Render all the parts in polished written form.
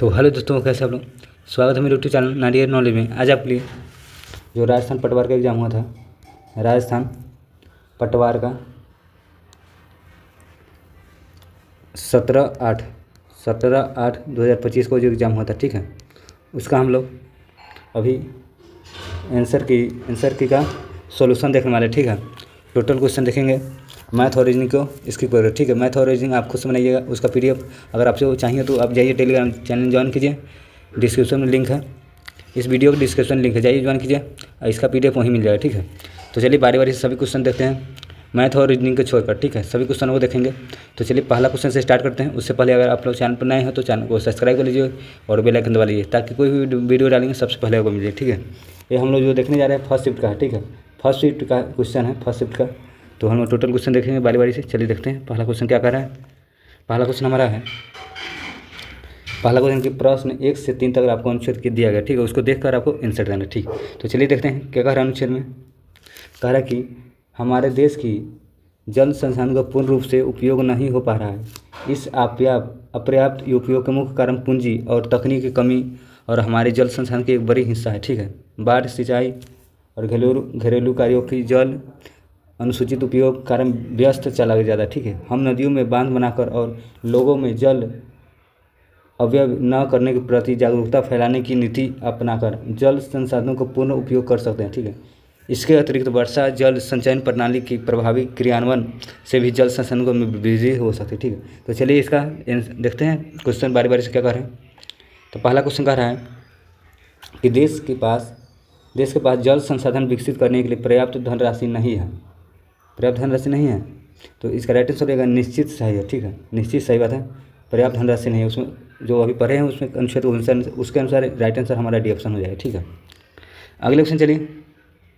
तो हेलो दोस्तों, कैसे आप लोग। स्वागत है मेरे यूट्यूब चैनल नारियल नॉलेज में। आज आपके लिए जो राजस्थान पटवार का एग्ज़ाम हुआ था, राजस्थान पटवार का 17/8/2025 को जो एग्ज़ाम हुआ था, ठीक है, उसका हम लोग अभी आंसर की का सॉल्यूशन देखने वाले, ठीक है। टोटल क्वेश्चन देखेंगे, मैथ और रीजनिंग को स्किप करो, ठीक है। मैथ और रीजनिंग आप खुद से बनाइएगा, उसका पीडीएफ अगर आपसे चाहिए तो आप जाइए टेलीग्राम चैनल ज्वाइन कीजिए, डिस्क्रिप्शन में लिंक है, इस वीडियो का डिस्क्रिप्शन लिंक है, जाइए ज्वाइन कीजिए और इसका पीडीएफ वहीं मिल जाएगा, ठीक है। तो चलिए बारी बारी से सभी क्वेश्चन देखते हैं, मैथ और रीजनिंग को छोड़कर, ठीक है, सभी क्वेश्चनों को देखेंगे। तो चलिए पहला क्वेश्चन से स्टार्ट करते हैं। उससे पहले अगर आप लोग चैनल पर नए हैं तो चैनल को सब्सक्राइब कर लीजिए और बेल आइकन दबा लीजिए, ताकि कोई भी वीडियो डालेंगे सबसे पहले आपको मिल जाए, ठीक है। ये हम लोग जो देखने जा रहे हैं फर्स्ट शिफ्ट का है, ठीक है, फर्स्ट शिफ्ट का क्वेश्चन है, फर्स्ट शिफ्ट का। तो हम लोग टोटल क्वेश्चन देखेंगे बारी बारी से। चलिए देखते हैं पहला क्वेश्चन क्या कर रहा है। पहला क्वेश्चन हमारा है, पहला क्वेश्चन की प्रश्न 1 से 3 तक आपको अनुच्छेद के दिया गया, ठीक है, उसको देखकर आपको आंसर देना, ठीक। तो चलिए देखते हैं क्या कह रहा है अनुच्छेद में। कह रहा है कि हमारे देश की जल संसाधन का पूर्ण रूप से उपयोग नहीं हो पा रहा है। इस अपर्याप्त उपयोग का मुख्य कारण पूंजी और तकनीक की कमी और हमारे जल संसाधन की एक बड़ी हिस्सा है, ठीक है। बाढ़, सिंचाई और घरेलू कार्यों की जल अनुसूचित उपयोग कारण व्यस्त चला ज़्यादा, ठीक है। हम नदियों में बांध बनाकर और लोगों में जल अपव्यय न करने के प्रति जागरूकता फैलाने की नीति अपनाकर जल संसाधनों को पूर्ण उपयोग कर सकते हैं, ठीक है। इसके अतिरिक्त वर्षा जल संचयन प्रणाली की प्रभावी क्रियान्वयन से भी जल संसाधनों में वृद्धि हो सकती है, ठीक है। तो चलिए इसका देखते हैं क्वेश्चन बारी बारी से क्या कह रहे हैं। तो पहला क्वेश्चन कह रहा है कि देश के पास जल संसाधन विकसित करने के लिए पर्याप्त धनराशि नहीं है। पर्याप्त धनराशि नहीं है तो इसका राइट आंसर रहेगा निश्चित सही है, ठीक है, निश्चित सही बात है। पर्याप्त धनराशि नहीं है, उसमें जो अभी पढ़े हैं उसमें अनुच्छेद उसके अनुसार राइट आंसर हमारा डी ऑप्शन हो जाएगा, ठीक है। अगले क्वेश्चन चलिए,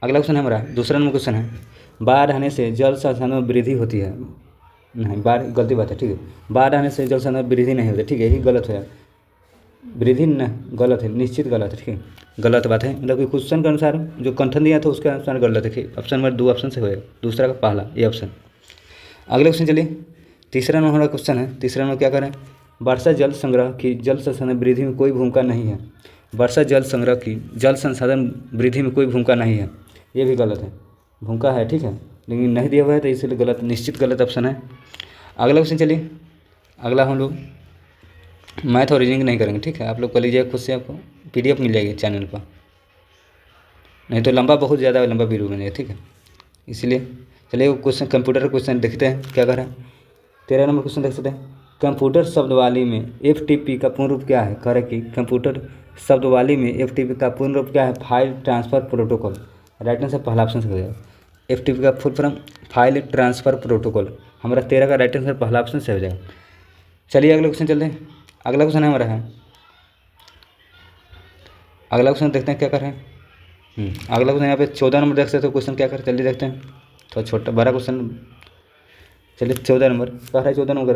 अगला क्वेश्चन हमारा दूसरा नंबर क्वेश्चन है, बाढ़ आने से जल संसाधनों में वृद्धि होती है। नहीं, बाढ़ गलती बात है, ठीक है, बाढ़ आने से जल संसाधन में वृद्धि नहीं होती, ठीक है, यही गलत है, वृद्धि न गलत है, निश्चित गलत है, ठीक है, गलत बात है। मतलब कि क्वेश्चन के अनुसार जो कंठन दिया था उसके अनुसार गलत है। ऑप्शन नंबर 2 ऑप्शन से होगा, दूसरा का पहला ये ऑप्शन। अगले क्वेश्चन चलिए, तीसरा नंबर हमारा क्वेश्चन है। तीसरा नंबर क्या करें, वर्षा जल संग्रह की जल संसाधन वृद्धि में कोई भूमिका नहीं है। वर्षा जल संग्रह की जल संसाधन वृद्धि में कोई भूमिका नहीं है, ये भी गलत है, भूमिका है, ठीक है, लेकिन नहीं दिया हुआ है तो इसलिए गलत, निश्चित गलत ऑप्शन है। अगला क्वेश्चन चलिए, अगला हम लोग मैथ और रीजनिंग नहीं करेंगे, ठीक है, आप लोग कर लीजिए खुद से, आपको पीडीएफ मिल जाएगी चैनल पर, नहीं तो लंबा बहुत ज़्यादा लंबा वीडियो बनेगा, ठीक है, इसीलिए। चलिए वो क्वेश्चन कंप्यूटर क्वेश्चन देखते हैं क्या कर रहा है। 13 नंबर क्वेश्चन देख सकते हैं, कंप्यूटर शब्दवाली में FTP का पूर्ण रूप क्या है। कह रहे कि कंप्यूटर शब्दवाली में FTP का पूर्ण रूप क्या है, file transfer protocol. Right answer पहला ऑप्शन से हो जाएगा, FTP का full form file transfer protocol, हमारा 13 का राइट आंसर पहला ऑप्शन से हो जाएगा। चलिए अगले क्वेश्चन चलते हैं। अगला क्वेश्चन हमारा है, अगला क्वेश्चन देखते हैं क्या कर रहे हैं। अगला क्वेश्चन यहाँ पे 14 नंबर देख सकते हो, क्वेश्चन क्या कर, चलिए देखते हैं, थोड़ा छोटा बड़ा क्वेश्चन। चलिए 14 नंबर कह रहा है, 14 नंबर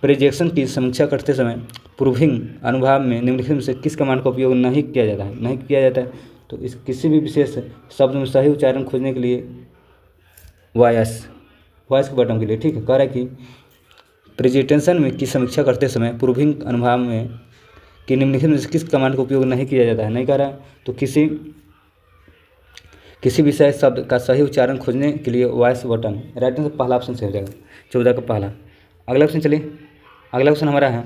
प्रोजेक्शन की समीक्षा करते समय प्रूविंग अनुभाग में निम्नलिखित में से किस कमांड का उपयोग नहीं किया जाता है। तो इस किसी भी विशेष शब्द में सही उच्चारण खोजने के लिए वॉइस के बटन के लिए, ठीक है। कह रहा है कि प्रेजेंटेशन में की समीक्षा करते समय प्रूविंग अनुभाग में कि निम्नलिखित में से किस कमांड का उपयोग नहीं किया जाता है, नहीं कह रहा है। तो किसी विषय शब्द का सही उच्चारण खोजने के लिए वॉइस बटन, राइट आंसर पहला ऑप्शन से हो जाएगा, 14 का पहला। अगला क्वेश्चन चलिए, अगला क्वेश्चन हमारा है,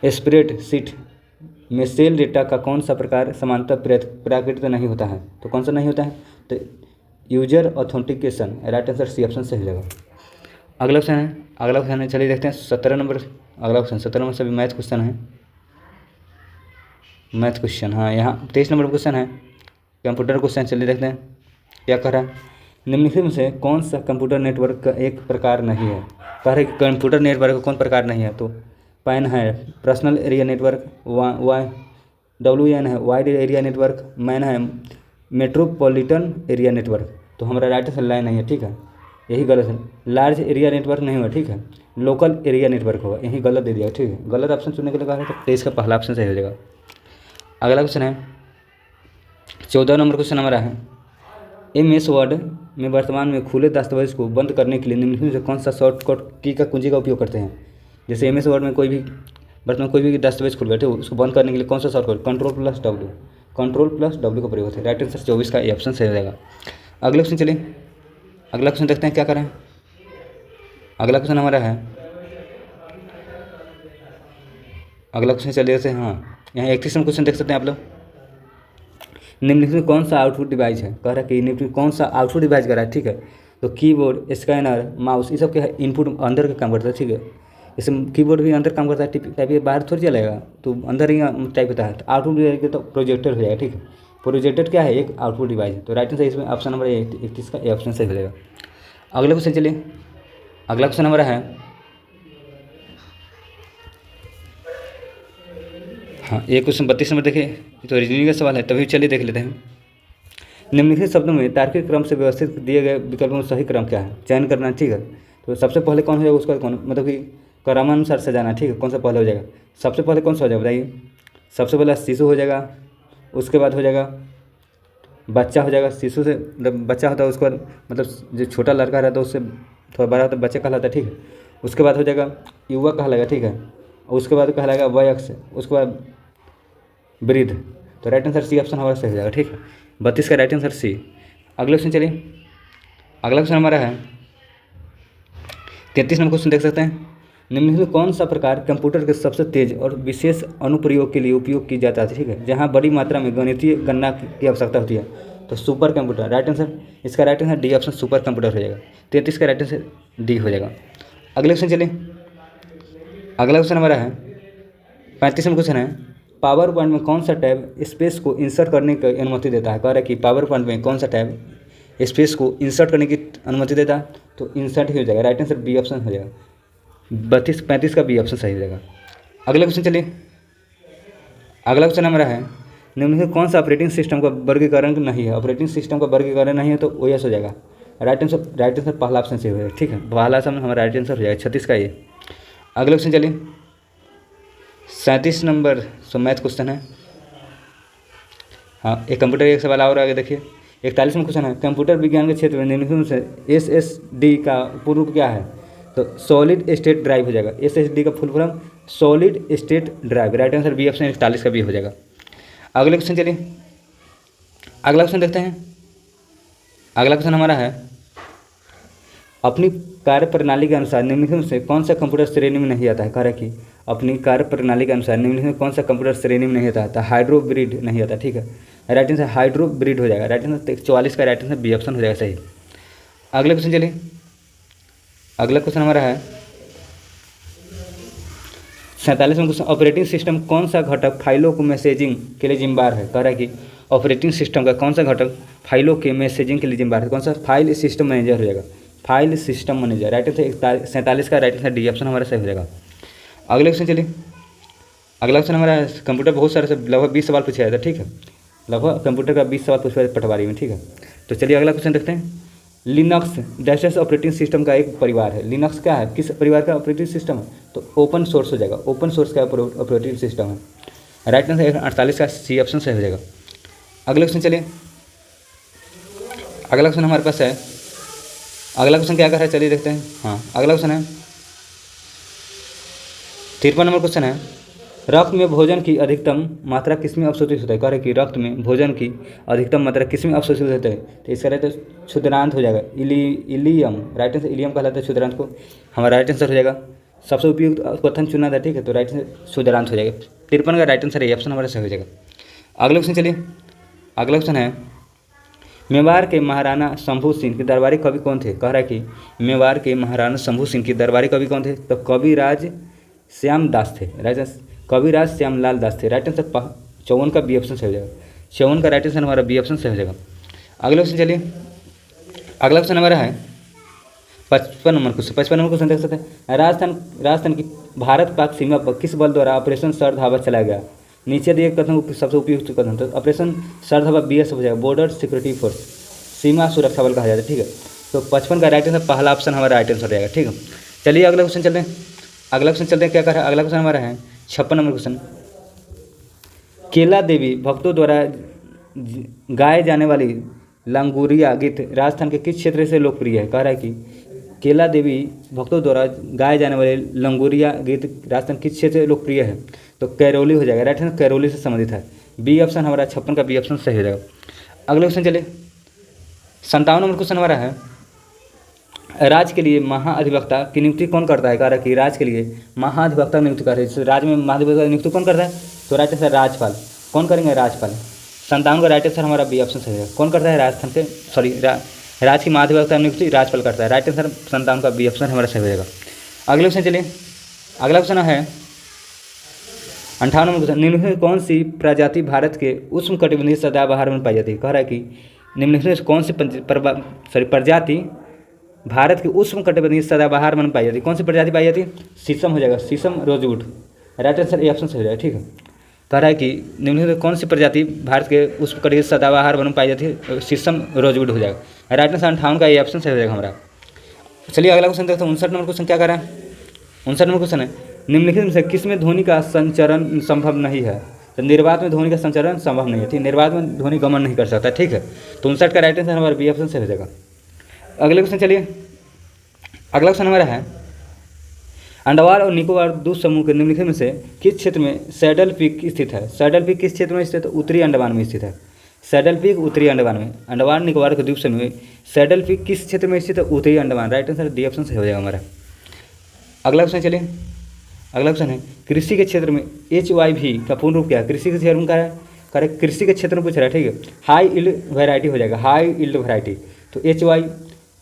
स्प्रेडशीट में सेल डेटा का कौन सा प्रकार समानता प्राकृतिक नहीं होता है। तो कौन सा नहीं होता है, तो user authentication, right answer C option से हो जाएगा। अगला क्वेश्चन है, चलिए देखते हैं 17 नंबर। अगला क्वेश्चन 17 नंबर से भी मैथ क्वेश्चन है, मैथ क्वेश्चन, हाँ, यहाँ 23 नंबर क्वेश्चन है कंप्यूटर क्वेश्चन। चलिए देखते हैं क्या कह रहा है, निम्नलिखित में से कौन सा कंप्यूटर नेटवर्क का एक प्रकार नहीं है। कह रहे कि कंप्यूटर नेटवर्क का कौन प्रकार नहीं है, तो पैन है पर्सनल एरिया नेटवर्क, WAN है वाइड एरिया नेटवर्क, मैन है मेट्रोपॉलिटन एरिया नेटवर्क। तो हमारा राइट आंसर लाइन नहीं है, ठीक है, यही गलत है। लार्ज एरिया नेटवर्क नहीं हुआ, ठीक है, लोकल एरिया नेटवर्क होगा, यही गलत दे दिया, ठीक है, गलत ऑप्शन चुनने के लिए कहा है तो 23 का पहला ऑप्शन सही हो जाएगा। अगला क्वेश्चन है 14 नंबर क्वेश्चन हमारा है, MS वर्ड में वर्तमान में खुले दस्तावेज को बंद करने के लिए निम्नलिखित में से कौन सा शॉर्टकट की का कुंजी का उपयोग करते हैं। जैसे MS वर्ड में कोई भी बर्तन में कोई भी दस्तावेज खुल गया, ठीक है, उसको बंद करने के लिए कौन सा शॉर्टकट, कंट्रोल प्लस डब्ल्यू का प्रयोग होता है। राइट आंसर 24 का ये ऑप्शन सही हो जाएगा। अगले क्वेश्चन चलिए, अगला क्वेश्चन देखते हैं क्या करें। अगला क्वेश्चन हमारा है, अगला क्वेश्चन चलिए से, हाँ यहाँ 31 नंबर क्वेश्चन देख सकते हैं आप लोग। निम्नलिखित में कौन सा आउटपुट डिवाइस है, कह रहा है कि निम्नलिखित में कौन सा आउटपुट डिवाइस कर रहा है, ठीक है। तो कीबोर्ड, स्कैनर, माउस, ये सब क्या है, इनपुट अंदर का काम करता है, ठीक है। जैसे कीबोर्ड भी अंदर काम करता है, टाइप ये बाहर थोड़ी चलेगा, तो अंदर ही टाइप होता है। तो आउटपुट डिवाइस तो प्रोजेक्टर हो जाएगा, ठीक है। प्रोजेक्टर क्या है, एक आउटपुट डिवाइस है। तो राइट आंसर इसमें ऑप्शन नंबर 31 का ये ऑप्शन सही हो जाएगा। अगले क्वेश्चन चलिए, अगला क्वेश्चन हमारा है, हाँ ये क्वेश्चन 32 नंबर देखिए, तो रीजनिंग का सवाल है, तभी चलिए देख लेते हैं। निम्नलिखित शब्दों में तार्किक क्रम से व्यवस्थित दिए गए विकल्पों में सही क्रम क्या है, चयन करना, ठीक है। तो सबसे पहले कौन हो जाएगा, उसका कौन, मतलब कि क्रमानुसार से जाना, ठीक है। कौन सा पहले हो जाएगा, सबसे पहले कौन सा हो जाएगा बताइए। सबसे पहले शिशु हो जाएगा, उसके बाद हो जाएगा बच्चा हो जाएगा। शिशु से जब बच्चा होता है उसके बाद मतलब जो छोटा लड़का रहता है उससे थोड़ा बड़ा होता है बच्चा कहलाता है, ठीक है। उसके बाद हो जाएगा युवक कहलाएगा, ठीक है। उसके बाद कहलाएगा वयस्क, उसके बाद वृद्ध। तो राइट आंसर सी ऑप्शन हमारा सही हो जाएगा, ठीक है। 32 का राइट आंसर सी। अगले क्वेश्चन चलिए, अगला क्वेश्चन हमारा है 33 नंबर क्वेश्चन देख सकते हैं। निम्नलिखित में कौन सा प्रकार कंप्यूटर के सबसे तेज और विशेष अनुप्रयोग के लिए उपयोग की जाता है, ठीक है, जहाँ बड़ी मात्रा में गणितीय गणना की आवश्यकता होती है। तो सुपर कंप्यूटर, राइट आंसर इसका right answer D option super computer हो जाएगा। 33 का राइट आंसर डी हो जाएगा। अगले क्वेश्चन चलिए, अगला क्वेश्चन हमारा है 35 नंबर क्वेश्चन है, पावर पॉइंट में कौन सा टैब स्पेस को इंसर्ट करने की अनुमति देता है। कह रहा है कि पावर पॉइंट में कौन सा टैब स्पेस को इंसर्ट करने की अनुमति देता है। तो इंसर्ट ही हो जाएगा, राइट आंसर बी ऑप्शन हो जाएगा। 35 का बी ऑप्शन सही हो जाएगा। अगला क्वेश्चन चलिए, अगला क्वेश्चन हमारा है, निम्नलिखित कौन सा ऑपरेटिंग सिस्टम का वर्गीकरण नहीं है। ऑपरेटिंग सिस्टम का वर्गीकरण नहीं है तो ओएस हो जाएगा। राइट आंसर पहला ऑप्शन सही हो जाएगा, ठीक है। पहला ऑप्शन हमारा राइट आंसर हो जाएगा 36 का ये। अगला क्वेश्चन चलिए, 37 नंबर मैथ क्वेश्चन है, हाँ एक कंप्यूटर एक सवाल और आगे देखिए। 41 में क्वेश्चन है, कंप्यूटर विज्ञान के क्षेत्र में निम्नलिखित में से एसएसडी का पूर्व रूप क्या है। तो सॉलिड स्टेट ड्राइव हो जाएगा। एसएसडी का full form solid state drive, right answer B option 41 का बी हो जाएगा। अगले क्वेश्चन चलिए, अगला क्वेश्चन देखते हैं। अगला क्वेश्चन हमारा है, अपनी कार्य प्रणाली के अनुसार निम्नलिखित में से कौन सा कंप्यूटर श्रेणी में नहीं आता है। कह रहा है कि अपनी कार्य प्रणाली के अनुसार निम्नलिखित में कौन सा कंप्यूटर श्रेणी में नहीं आता है। तो हाइड्रोब्रिड नहीं आता, ठीक है। राइट आंसर हाइड्रोब्रिड हो जाएगा। राइट आंसर 44 का राइट आंसर बी ऑप्शन हो जाएगा सही। अगले क्वेश्चन चलिए, अगला क्वेश्चन हमारा है 47 में क्वेश्चन, ऑपरेटिंग सिस्टम कौन सा घटक फाइलों को मैसेजिंग के लिए जिम्मेदार है। कह रहा है कि ऑपरेटिंग सिस्टम का कौन सा घटक फाइलों के मैसेजिंग के लिए जिम्मेदार है। कौन सा, फाइल सिस्टम मैनेजर हो जाएगा। File system manager, right answer 47 का राइट आंसर डी ऑप्शन हमारा सही हो जाएगा। अगले क्वेश्चन चलिए, अगला क्वेश्चन हमारा कंप्यूटर बहुत सारे से लगभग 20 सवाल पूछा जाता है, ठीक है। लगभग कंप्यूटर का 20 सवाल पूछा जाता है पटवारी में, ठीक है। तो चलिए अगला क्वेश्चन देखते हैं। लिनक्स डैशेस ऑपरेटिंग सिस्टम का एक परिवार है। लिनक्स क्या है, किस परिवार का ऑपरेटिंग सिस्टम है। तो ओपन सोर्स हो जाएगा। ओपन सोर्स का ऑपरेटिंग सिस्टम है। राइट आंसर 48 का सी ऑप्शन सही हो जाएगा। अगले क्वेश्चन चलिए, अगला क्वेश्चन हमारे पास है, अगला क्वेश्चन क्या कर रहा है चलिए देखते हैं। हाँ अगला क्वेश्चन है 53 नंबर क्वेश्चन है, रक्त में भोजन की अधिकतम मात्रा किसमें अवशोषित होता है। कह रहे कि रक्त में भोजन की अधिकतम मात्रा किसमें अवशोषित होता है। तो इसका राइट क्षुद्रांत हो जाएगा, इलियम। राइट आंसर इलियम कहलाता है क्षुद्रांत को, हमारा राइट आंसर हो जाएगा। सबसे उपयुक्त कथन चुना था, ठीक है। तो राइट आंसर क्षुद्रांत हो जाएगा। 53 का राइट आंसर ये ऑप्शन हमारा सही हो जाएगा। अगला क्वेश्चन चलिए, अगला क्वेश्चन है, मेवाड़ के महाराणा शंभू सिंह के दरबारी कवि कौन थे। कह रहा है कि मेवाड़ के महाराणा शंभू सिंह के दरबारी कवि कौन थे। तो कविराज श्याम दास थे। राइट आंसर कविराज श्यामलाल दास थे। राइट आंसर 54 का बी ऑप्शन सही हो जाएगा। 54 का राइट आंसर हमारा बी ऑप्शन सही हो जाएगा। अगला क्वेश्चन चलिए, अगला क्वेश्चन हमारा है 55 नंबर क्वेश्चन। 55 नंबर क्वेश्चन देख सकते हैं, राजस्थान की भारत पाक सीमा पर किस बल द्वारा ऑपरेशन सर्द हवा चलाया गया। नीचे दिए कथन सबसे उपयुक्त कथन। तो ऑपरेशन सर्द हवा BS हो जाएगा, बॉर्डर सिक्योरिटी फोर्स, सीमा सुरक्षा बल कहा जाता है, ठीक है। तो 55 का राइट आंसर पहला ऑप्शन हमारा राइट आंसर रहेगा, ठीक है। चलिए अगला क्वेश्चन चलते हैं। अगला क्वेश्चन चलते हैं, क्या कर रहा है। अगला क्वेश्चन हमारा है 56 नंबर क्वेश्चन, केला देवी भक्तों द्वारा गाए जाने वाली लांगुरिया गीत राजस्थान के किस क्षेत्र से लोकप्रिय है। कह रहा है कि केला देवी भक्तों द्वारा गाए जाने वाले लंगोरिया गीत राजस्थान किस क्षेत्र से लोकप्रिय है? तो करौली हो जाएगा, राइट आंसर करौली से संबंधित है। बी ऑप्शन हमारा 56 का बी ऑप्शन सही हो जाएगा। अगले क्वेश्चन चलिए, 57 नंबर क्वेश्चन हमारा है, राज्य के लिए महाअधिवक्ता की नियुक्ति कौन करता है? कह रहा है कि राज्य के लिए महाअधिवक्ता नियुक्ति करता है, राज्य में महाअधिवक्ता की नियुक्ति कौन करता है? तो राइट आंसर राज्यपाल। कौन करेंगे? राज्यपाल। 57 का राइट आंसर हमारा बी ऑप्शन सही है। कौन करता है? राजस्थान के राज्य की महाधिवक्ता नियुक्ति राज्यपाल करता है, राइट आंसर 57 का बी ऑप्शन हमारा सही हो जाएगा। अगले क्वेश्चन चलिए, अगला क्वेश्चन है 58 नंबर क्वेश्चन, निम्नलिखित में कौन सी प्रजाति भारत के उष्णकटिबंधीय सदाबहार में पाई जाती है? कह रहा है कि निम्नलिखित में कौन सी प्रजाति भारत के उष्णकटिबंधीय सदाबहार में पाई जाती है? कौन सी प्रजाति पाई जाती है? शीशम हो जाएगा, शीशम rosewood, right answer A option सही हो जाएगा। ठीक है, कह रहा है कि निम्नलिखित में कौन सी प्रजाति भारत के उष्णकटिबंधीय सदाबहार वन में पाई जाती है? शीशम रोजवुड हो जाएगा, राइट आंसर 58 का ए ऑप्शन सही हो जाएगा हमारा। चलिए अगला क्वेश्चन देखते हैं, 59 नंबर क्वेश्चन क्या कर रहा है? 59 नंबर क्वेश्चन है, निम्नलिखित में से किस में ध्वनि का संचरण संभव नहीं है? तो निर्वात में ध्वनि का संचरण संभव नहीं है, ठीक, निर्वात में ध्वनि गमन नहीं कर सकता। ठीक है, तो 59 का राइट आंसर हमारा बी ऑप्शन सही हो जाएगा। अगले क्वेश्चन चलिए, अगला क्वेश्चन हमारा है, अंडमान और निकोबार द्वीप समूह के निम्नलिखित में से किस क्षेत्र में सैडल पीक स्थित है? सैडल पीक किस क्षेत्र में स्थित है? उत्तरी अंडमान में स्थित है। सैडल पीक उत्तरी अंडमान में, अंडमान निकोबार के द्वीप समूह में सैडल पीक किस क्षेत्र में स्थित है? उत्तरी Andaman, right answer D option सही हो जाएगा हमारा। अगला क्वेश्चन चलिए, अगला क्वेश्चन है, कृषि के क्षेत्र में HYV का पूर्ण रूप क्या है? कृषि के क्षेत्र में क्या है? करेक्ट, कृषि के क्षेत्र में पूछ रहा है। ठीक है, हाई इल्ड वैरायटी हो जाएगा, हाई इल्ड वैरायटी। तो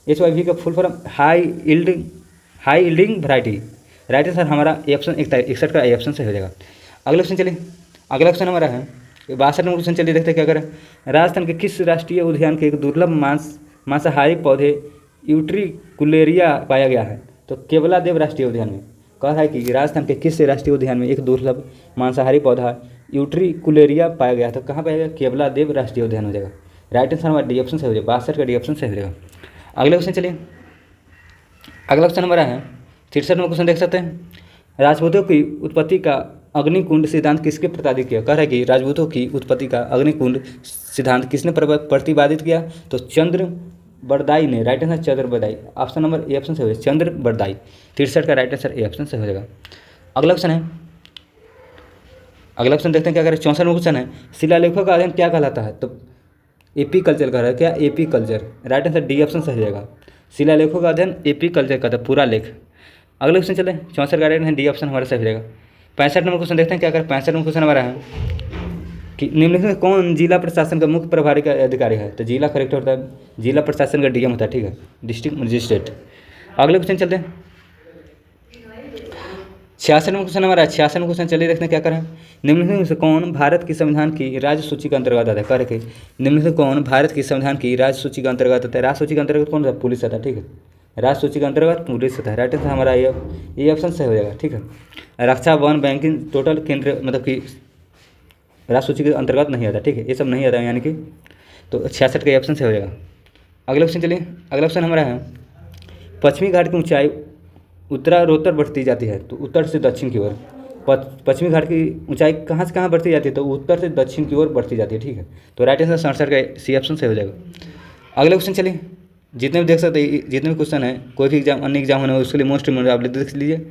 HYV का full form high yielding variety, right answer हमारा ऑप्शन 61 का ऑप्शन सही हो जाएगा। अगला क्वेश्चन चलिए, अगला क्वेश्चन हमारा है 62 नंबर क्वेश्चन। चलिए देखते हैं क्या करें, राजस्थान के किस राष्ट्रीय उद्यान के एक दुर्लभ मांसाहारी पौधे यूट्रिकुलेरिया पाया गया है? तो केवलादेव राष्ट्रीय उद्यान में। कहा है कि राजस्थान के किस राष्ट्रीय उद्यान में एक दुर्लभ मांसाहारी पौधा यूट्रिकुलेरिया पाया गया? तो कहाँ पाया गया? केवलादेव राष्ट्रीय उद्यान हो जाएगा, राइट आंसर हमारा डी ऑप्शन सही हो जाएगा, 62 का डी ऑप्शन सही हो जाएगा। अगले क्वेश्चन चलिए, अगला क्वेश्चन हमारा है 63 नंबर क्वेश्चन देख सकते हैं, राजपूतों की उत्पत्ति का अग्निकुंड सिद्धांत किसके प्रतिपादित किया? कह रहा है कि राजपूतों की उत्पत्ति का अग्निकुंड सिद्धांत किसने प्रतिपादित किया? तो चंद्र बरदाई ने, right answer Chandra Bardai, option number A option से हो जाएगा, चंद्र बरदाई। 63 का राइट आंसर ए ऑप्शन से हो जाएगा। अगला क्वेश्चन है, अगला क्वेश्चन देखते हैं क्या करें, 64 नंबर क्वेश्चन है, शिलालेखों का अध्ययन क्या कहलाता है? तो एपी कल्चर कह रहा है, क्या AP culture, right answer D option सही हो जाएगा, शिलालेखों का अध्ययन एपी कल्चर कहता है, पूरा लेख। अगले क्वेश्चन चले, 64 का राइट आंसर डी ऑप्शन हमारा सही हो जाएगा। 65 नंबर क्वेश्चन देखते हैं क्या करें, 65 नंबर क्वेश्वन हमारा है कि निम्नलिखित में कौन जिला प्रशासन का मुख्य प्रभारी का अधिकारी है? तो जिला कलेक्टर होता है, जिला प्रशासन का डीएम होता है, ठीक है, डिस्ट्रिक्ट मजिस्ट्रेट। अगले क्वेश्चन चलते हैं, 66 नंबर क्वेश्चन हमारा, 66 नंबर क्वेश्चन चलिए देखते हैं क्या करें, निम्नलिखित में से कौन भारत की संविधान की राज्य सूची के अंतर्गत आता है? कह रहे निम्नलिखित कौन भारत की संविधान की राज्य सूची के अंतर्गत आता है? राज्य सूची के अंतर्गत कौन आता है? पुलिस आता है, ठीक है, राज्य सूची के अंतर्गत पुलिस आता है, राइट आंसर हमारा ये ऑप्शन सही हो जाएगा, ठीक है। रक्षा, वन, बैंकिंग, टोटल केंद्र मतलब कि राज्य सूची के अंतर्गत नहीं आता, ठीक है, ये सब नहीं आता यानी कि, तो 66 का ऑप्शन सही हो जाएगा। अगला क्वेश्चन चलिए, अगला क्वेश्चन हमारा है, पश्चिमी घाट की ऊंचाई उत्तरोत्तर बढ़ती जाती है, तो उत्तर से दक्षिण की ओर, पश्चिमी घाट की ऊंचाई कहाँ से कहाँ बढ़ती जाती है? तो उत्तर से दक्षिण की ओर बढ़ती जाती है, ठीक है, तो राइट आंसर 67 का सी ऑप्शन सही हो जाएगा। अगले क्वेश्चन चलिए, जितने भी देख सकते हैं, जितने भी क्वेश्चन है, कोई भी एग्जाम अन्य एग्जाम होने उसके लिए मोस्ट इम्पोर्टेंट आप देख लीजिए,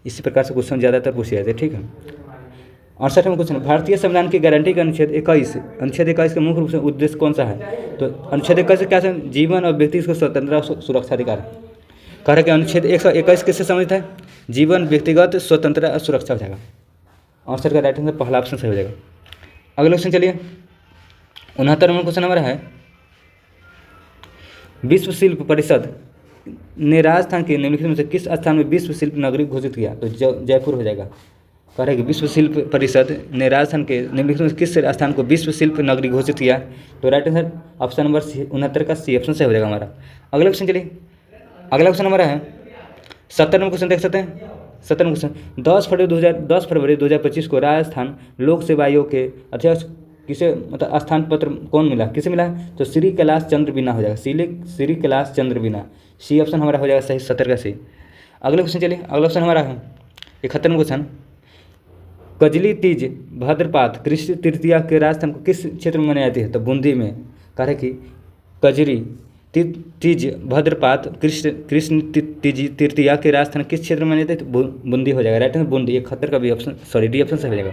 इसी प्रकार से क्वेश्चन ज़्यादातर पूछे जाते हैं, ठीक है। 68वां क्वेश्चन, भारतीय संविधान की गारंटी का अनुच्छेद 21 का मुख्य रूप से उद्देश्य कौन सा है? तो अनुच्छेद 21 क्या है? जीवन और व्यक्ति को स्वतंत्रता सुरक्षा अधिकार। कह रहे कि अनुच्छेद 121 किससे संबंधित है? जीवन, व्यक्तिगत स्वतंत्रता और सुरक्षा हो जाएगा, आंसर का राइट आंसर पहला ऑप्शन सही हो जाएगा। अगले क्वेश्चन चलिए, 69वां क्वेश्चन हमारा है, विश्व शिल्प परिषद ने राजस्थान के निम्नलिखित में से किस स्थान में विश्व शिल्प नगरी घोषित किया? तो जयपुर हो जाएगा। कह रहे कि विश्व शिल्प परिषद ने राजस्थान के निम्नलिखित में किस स्थान को विश्व शिल्प नगरी घोषित किया? तो राइट आंसर ऑप्शन नंबर 69 का सी ऑप्शन सही हो जाएगा हमारा। अगला क्वेश्चन चलिए, अगला क्वेश्चन हमारा है 70 नंबर क्वेश्चन देख सकते हैं, 70 नंबर क्वेश्चन, 10 फरवरी 2025 को राजस्थान लोक सेवा आयोग के अध्यक्ष किसे मतलब स्थान पत्र कौन मिला, किसे मिला है? तो श्री कैलाश चंद्र बीना हो जाएगा, श्री कैलाश चंद्र बीना, सी ऑप्शन हमारा हो जाएगा सही, 70 का सी। अगले क्वेश्चन चलिए, अगला क्वेश्चन हमारा है 71वां क्वेश्चन, कजली तीज भाद्रपाद कृष्ण तृतीया के राजस्थान को किस क्षेत्र में मनाई जाती है? तो बूंदी में। कह रहे कि कजरी तीज भद्रपात कृष्ण कृष्ण तीज तृतीया के राजस्थान किस क्षेत्र में जाते हैं? तो बूंदी हो जाएगा, राइट आंसर बूंदी। ये 71 का भी ऑप्शन, सॉरी डी ऑप्शन सही हो जाएगा।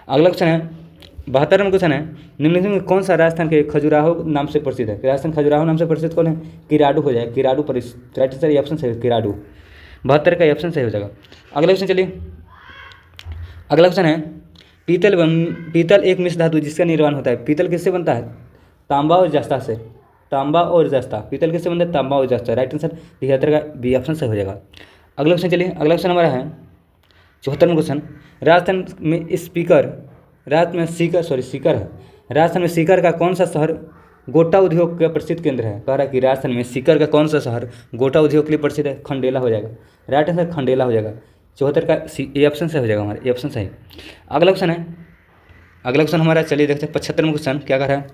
अगला क्वेश्चन है 72 नंबर क्वेश्चन है, निम्नलिखित में कौन सा राजस्थान के खजुराहो नाम से प्रसिद्ध है? राजस्थान खजुराहो नाम से प्रसिद्ध कौन है? किराडू हो जाएगा, किराडू परिषद, राइट आंसर ये ऑप्शन सही है, किराडू। 72 का ऑप्शन सही हो जाएगा। अगला क्वेश्चन चलिए, अगला क्वेश्चन है पीतल एक मिश्र धातु जिसका निर्माण होता है। पीतल किससे बनता है? तांबा और जस्ता से, तांबा और जस्ता। पीतल किससे बनता है? तांबा और जस्ता, राइट आंसर 73 का बी ऑप्शन सही हो जाएगा। अगला क्वेश्चन चलिए, अगला क्वेश्चन हमारा है 74 क्वेश्चन, राजस्थान में सीकर है। राजस्थान में सीकर का कौन सा शहर गोटा उद्योग का प्रसिद्ध केंद्र है? कह रहा है कि राजस्थान में सीकर का कौन सा शहर गोटा उद्योग के लिए प्रसिद्ध है? खंडेला हो जाएगा, राइट आंसर खंडेला हो जाएगा। 74 का ए ऑप्शन से हो जाएगा हमारा, ए ऑप्शन सही। अगला क्वेश्चन है, अगला क्वेश्चन हमारा चलिए देखते हैं 75 में क्वेश्चन क्या कह रहा है,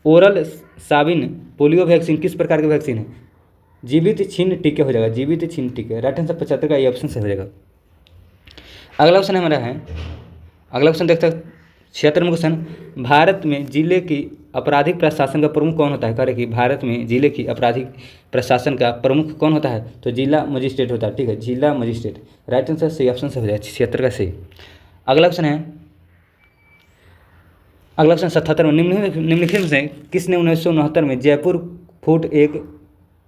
ओरल साबिन पोलियो वैक्सीन किस प्रकार की वैक्सीन है? जीवित छीन टीके हो जाएगा, जीवित छीन टीके, राइट आंसर 75 का ए ऑप्शन से हो जाएगा। अगला क्वेश्चन हमारा है, अगला क्वेश्चन देखते हैं 76 में क्वेश्चन, भारत में जिले की आपराधिक प्रशासन का प्रमुख कौन होता है? कह रहे कि भारत में जिले की आपराधिक प्रशासन का प्रमुख कौन होता है? तो जिला मजिस्ट्रेट होता है, ठीक है, जिला मजिस्ट्रेट, राइट आंसर सही ऑप्शन से हो जाएगा, 76 का सही। अगला क्वेश्चन है, अगला क्वेश्चन 77 में, निम्नलिखित में से किसने 1969 में जयपुर फुट एक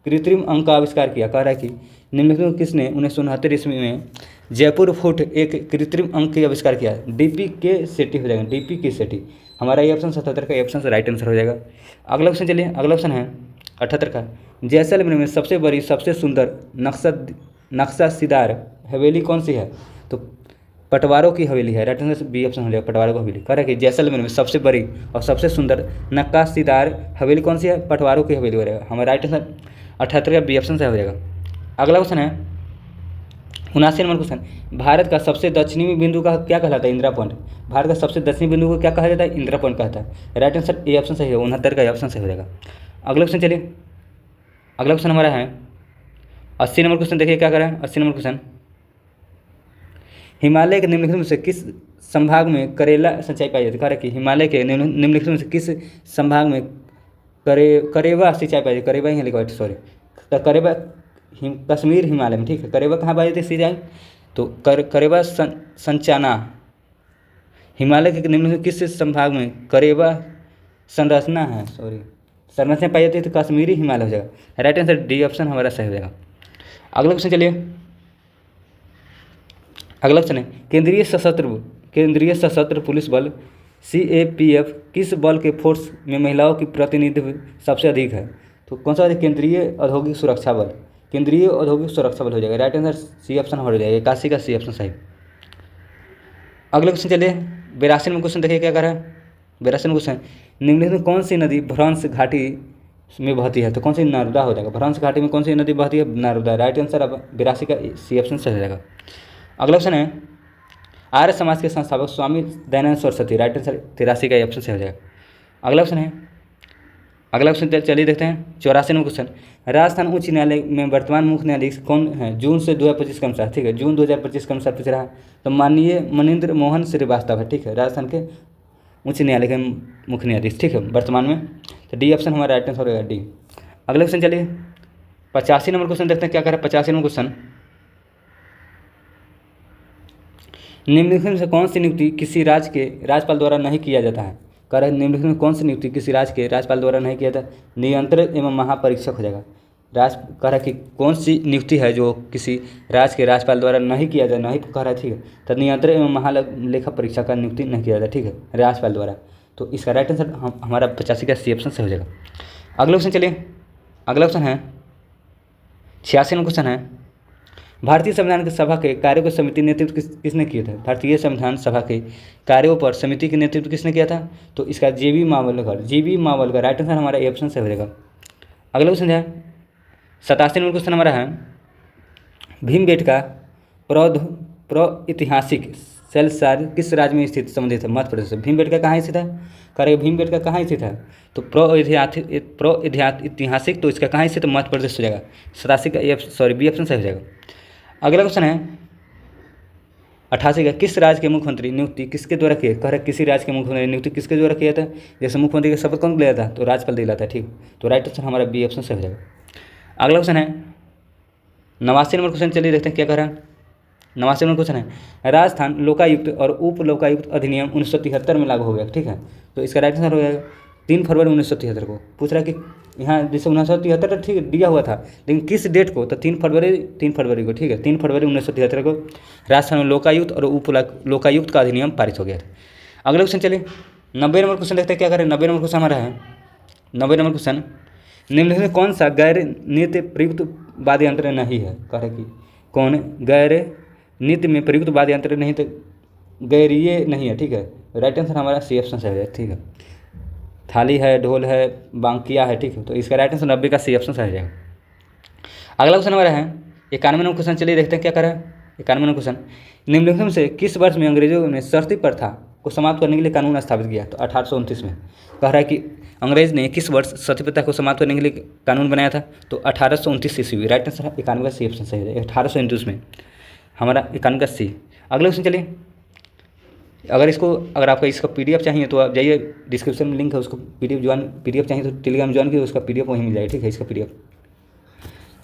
कृत्रिम अंक का आविष्कार किया? कह रहा है कि निम्नलिखित में किसने 1969 ईस्वी में जयपुर फुट एक कृत्रिम अंक का आविष्कार किया? डीपी के सेठी हो जाएगा, डीपी के सेठी, हमारा ये ऑप्शन 77 का ये ऑप्शन से राइट आंसर हो जाएगा। अगला क्वेश्चन चलिए, अगला क्वेश्चन है 78 का, जैसलमेर में सबसे बड़ी सबसे सुंदर नक्शासीदार हवेली कौन सी है? तो पटवारों की हवेली है, राइट आंसर बी ऑप्शन हो जाएगा, पटवारों की हवेली। कह रहा है कि जैसलमेर में सबसे बड़ी और सबसे सुंदर नक्काशीदार हवेली कौन सी है? पटवारों की हवेली हो जाएगा, हमारा राइट आंसर 78 का बी ऑप्शन से हो जाएगा। अगला क्वेश्चन है 79 नंबर क्वेश्चन, भारत का सबसे दक्षिणी बिंदु का क्या कहलाता है? इंदिरा पॉइंट। भारत का सबसे दक्षिणी बिंदु को क्या कहा जाता है? इंदिरा पॉइंट कहता है, राइट आंसर ए ऑप्शन सही है, 69 का ऑप्शन सही हो जाएगा। अगला क्वेश्चन चलिए, अगला क्वेश्चन हमारा है 80 नंबर क्वेश्चन, देखिए क्या करें 80 नंबर क्वेश्चन, हिमालय के निम्नलिखित में से किस संभाग में करेला सिंचाई पाई जाती है? कह रहा है कि हिमालय के निम्नलिखित में से किस संभाग में करेवा सिंचाई पाई जाती है? करेवा ही लिखा है, सॉरी, तो करेवा कश्मीर हिमालय में, ठीक है, करेवा कहाँ पाई जाती है सिंचाई? तो करेवा संचाना हिमालय के निम्नलिखित किस संभाग में करेवा संरचना है, सॉरी संरचना पाई जाती है? तो कश्मीरी हिमालय हो जाएगा, राइट आंसर डी ऑप्शन हमारा सही हो जाएगा। अगला क्वेश्चन चलिए, अगला क्वेश्चन है केंद्रीय सशस्त्र पुलिस बल CAPF किस बल के फोर्स में महिलाओं की प्रतिनिधित्व सबसे अधिक है? तो कौन सा? केंद्रीय औद्योगिक सुरक्षा बल, केंद्रीय औद्योगिक सुरक्षा बल हो जाएगा, राइट आंसर सी ऑप्शन हो जाएगा, 81 का सी ऑप्शन सही। अगला क्वेश्चन चलिए 82 नंबर क्वेश्चन, देखिए क्या कर रहा है 82 नंबर क्वेश्चन, निम्नलिखित में कौन सी नदी भ्रंश घाटी में बहती है? तो कौन सी? नर्मदा हो जाएगा, भ्रंश घाटी में कौन सी नदी बहती है? नर्मदा, राइट आंसर अब 82 का सी ऑप्शन सही हो जाएगा। अगला क्वेश्चन है आर्य समाज के संस्थापक स्वामी दयानंद सरस्वती, राइट आंसर 83 का ऑप्शन सही हो जाएगा। अगला क्वेश्चन है, अगला क्वेश्चन चलिए देखते हैं 84 नंबर क्वेश्चन, राजस्थान उच्च न्यायालय में वर्तमान मुख्य न्यायाधीश कौन है? जून से 2025 के अनुसार, ठीक है, जून 2025 के अनुसार पूछ रहा है, तो माननीय मनिंद्र मोहन श्रीवास्तव है, ठीक है, राजस्थान के उच्च न्यायालय के मुख्य न्यायाधीश, ठीक है, वर्तमान में, तो डी ऑप्शन हमारा राइट आंसर हो जाएगा, डी। अगला क्वेश्चन चलिए 85 नंबर क्वेश्चन देखते हैं क्या करें 85 नंबर क्वेश्चन, निम्नलिखित में से कौन सी नियुक्ति किसी राज्य के राज्यपाल द्वारा नहीं किया जाता है? कह रहे निम्नलिखित में कौन सी नियुक्ति किसी राज्य के राज्यपाल द्वारा नहीं किया जाता? नियंत्रक एवं महापरीक्षक हो जाएगा। कह रहा है कि कौन सी नियुक्ति है जो किसी राज्य के राज्यपाल द्वारा नहीं किया जाए, नहीं कह रहा है, ठीक है, तो नियंत्रक एवं महालेखा परीक्षक का नियुक्ति नहीं किया जाता, ठीक है, राज्यपाल द्वारा, तो इसका राइट आंसर हमारा 85 का सी ऑप्शन से हो जाएगा। अगला क्वेश्चन चलिए, अगला क्वेश्चन है 86 नंबर क्वेश्चन है, भारतीय संविधान सभा के कार्यों को समिति नेतृत्व किसने किया था? भारतीय संविधान सभा के कार्यों पर समिति के नेतृत्व किसने किया था? तो इसका जीवी मावलकर, राइट आंसर हमारा ए ऑप्शन से हो जाएगा। अगला क्वेश्चन है 87 नंबर क्वेश्चन हमारा है, भीमबेटका प्रागैतिहासिक शैलसार किस राज्य में स्थित संबंधित है? मध्य प्रदेश से। भीमबेटका कहाँ स्थित है? करेगा भीमबेटका कहाँ स्थित है? तो प्रागैतिहासिक, तो इसका कहाँ स्थित? मध्य प्रदेश हो जाएगा, 87 का बी ऑप्शन सही हो जाएगा। अगला क्वेश्चन है 88 का किस राज्य के मुख्यमंत्री नियुक्ति किसके द्वारा किए, कह रहे किसी राज्य के मुख्यमंत्री नियुक्ति किसके द्वारा किया था, जैसे मुख्यमंत्री का शपथ कौन लिया था, तो राज्यपाल दिलाता है। ठीक, तो राइट आंसर हमारा बी ऑप्शन सही हो जाएगा। अगला क्वेश्चन है 89 नंबर क्वेश्चन, चलिए देखते हैं क्या कह रहा है। 89 नंबर क्वेश्चन है राजस्थान लोकायुक्त और उप लोकायुक्त अधिनियम 1973 में लागू हो गया। ठीक है, तो इसका राइट आंसर हो जाएगा 3 फरवरी 1973 को। पूछ रहा है कि यहाँ जैसे 1973 ठीक दिया हुआ था, लेकिन किस डेट को, तो 3 फरवरी को। ठीक है, 3 फरवरी 1973 को राजस्थान में लोकायुक्त और उप लोकायुक्त का अधिनियम पारित हो गया था। अगले क्वेश्चन चलिए 90 नंबर क्वेश्चन देखते हैं क्या करें। 90 नंबर क्वेश्चन हमारा है 90 नंबर क्वेश्चन, निम्नलिखित में कौन सा गैर नित्य प्रयुक्त वाद्य यंत्र नहीं है, कह रहे कि कौन गैर नित्य में प्रयुक्त वाद्य यंत्र नहीं, तो गैरीय नहीं है। ठीक है, राइट आंसर हमारा सी ऑप्शन से है। ठीक है, थाली है, ढोल है, बांकिया है। ठीक है, तो इसका राइट आंसर 90 का सी ऑप्शन से हो जाएगा। अगला क्वेश्चन हमारा है 91 नंबर क्वेश्चन, चलिए देखते हैं क्या करें। 91 नंबर क्वेश्चन, निम्नलिखित में से किस वर्ष में अंग्रेजों ने शर्ती प्रथा को समाप्त करने के लिए कानून स्थापित किया, तो 1829 में। कह रहा है कि अंग्रेज ने किस वर्ष सती प्रथा को समाप्त करने के लिए कानून बनाया था, तो 1829 ईस्वी। राइट आंसर 91 का सी ऑप्शन सही है, 1829 में हमारा 91 का सी। अगले क्वेश्चन चलिए, अगर आपका इसका पीडीएफ चाहिए तो आप जाइए, डिस्क्रिप्शन में लिंक है, उसको पीडीएफ चाहिए तो टेलीग्राम ज्वाइन कीजिए, उसका पीडीएफ वहीं मिल जाएगा। ठीक है, इसका पीडीएफ।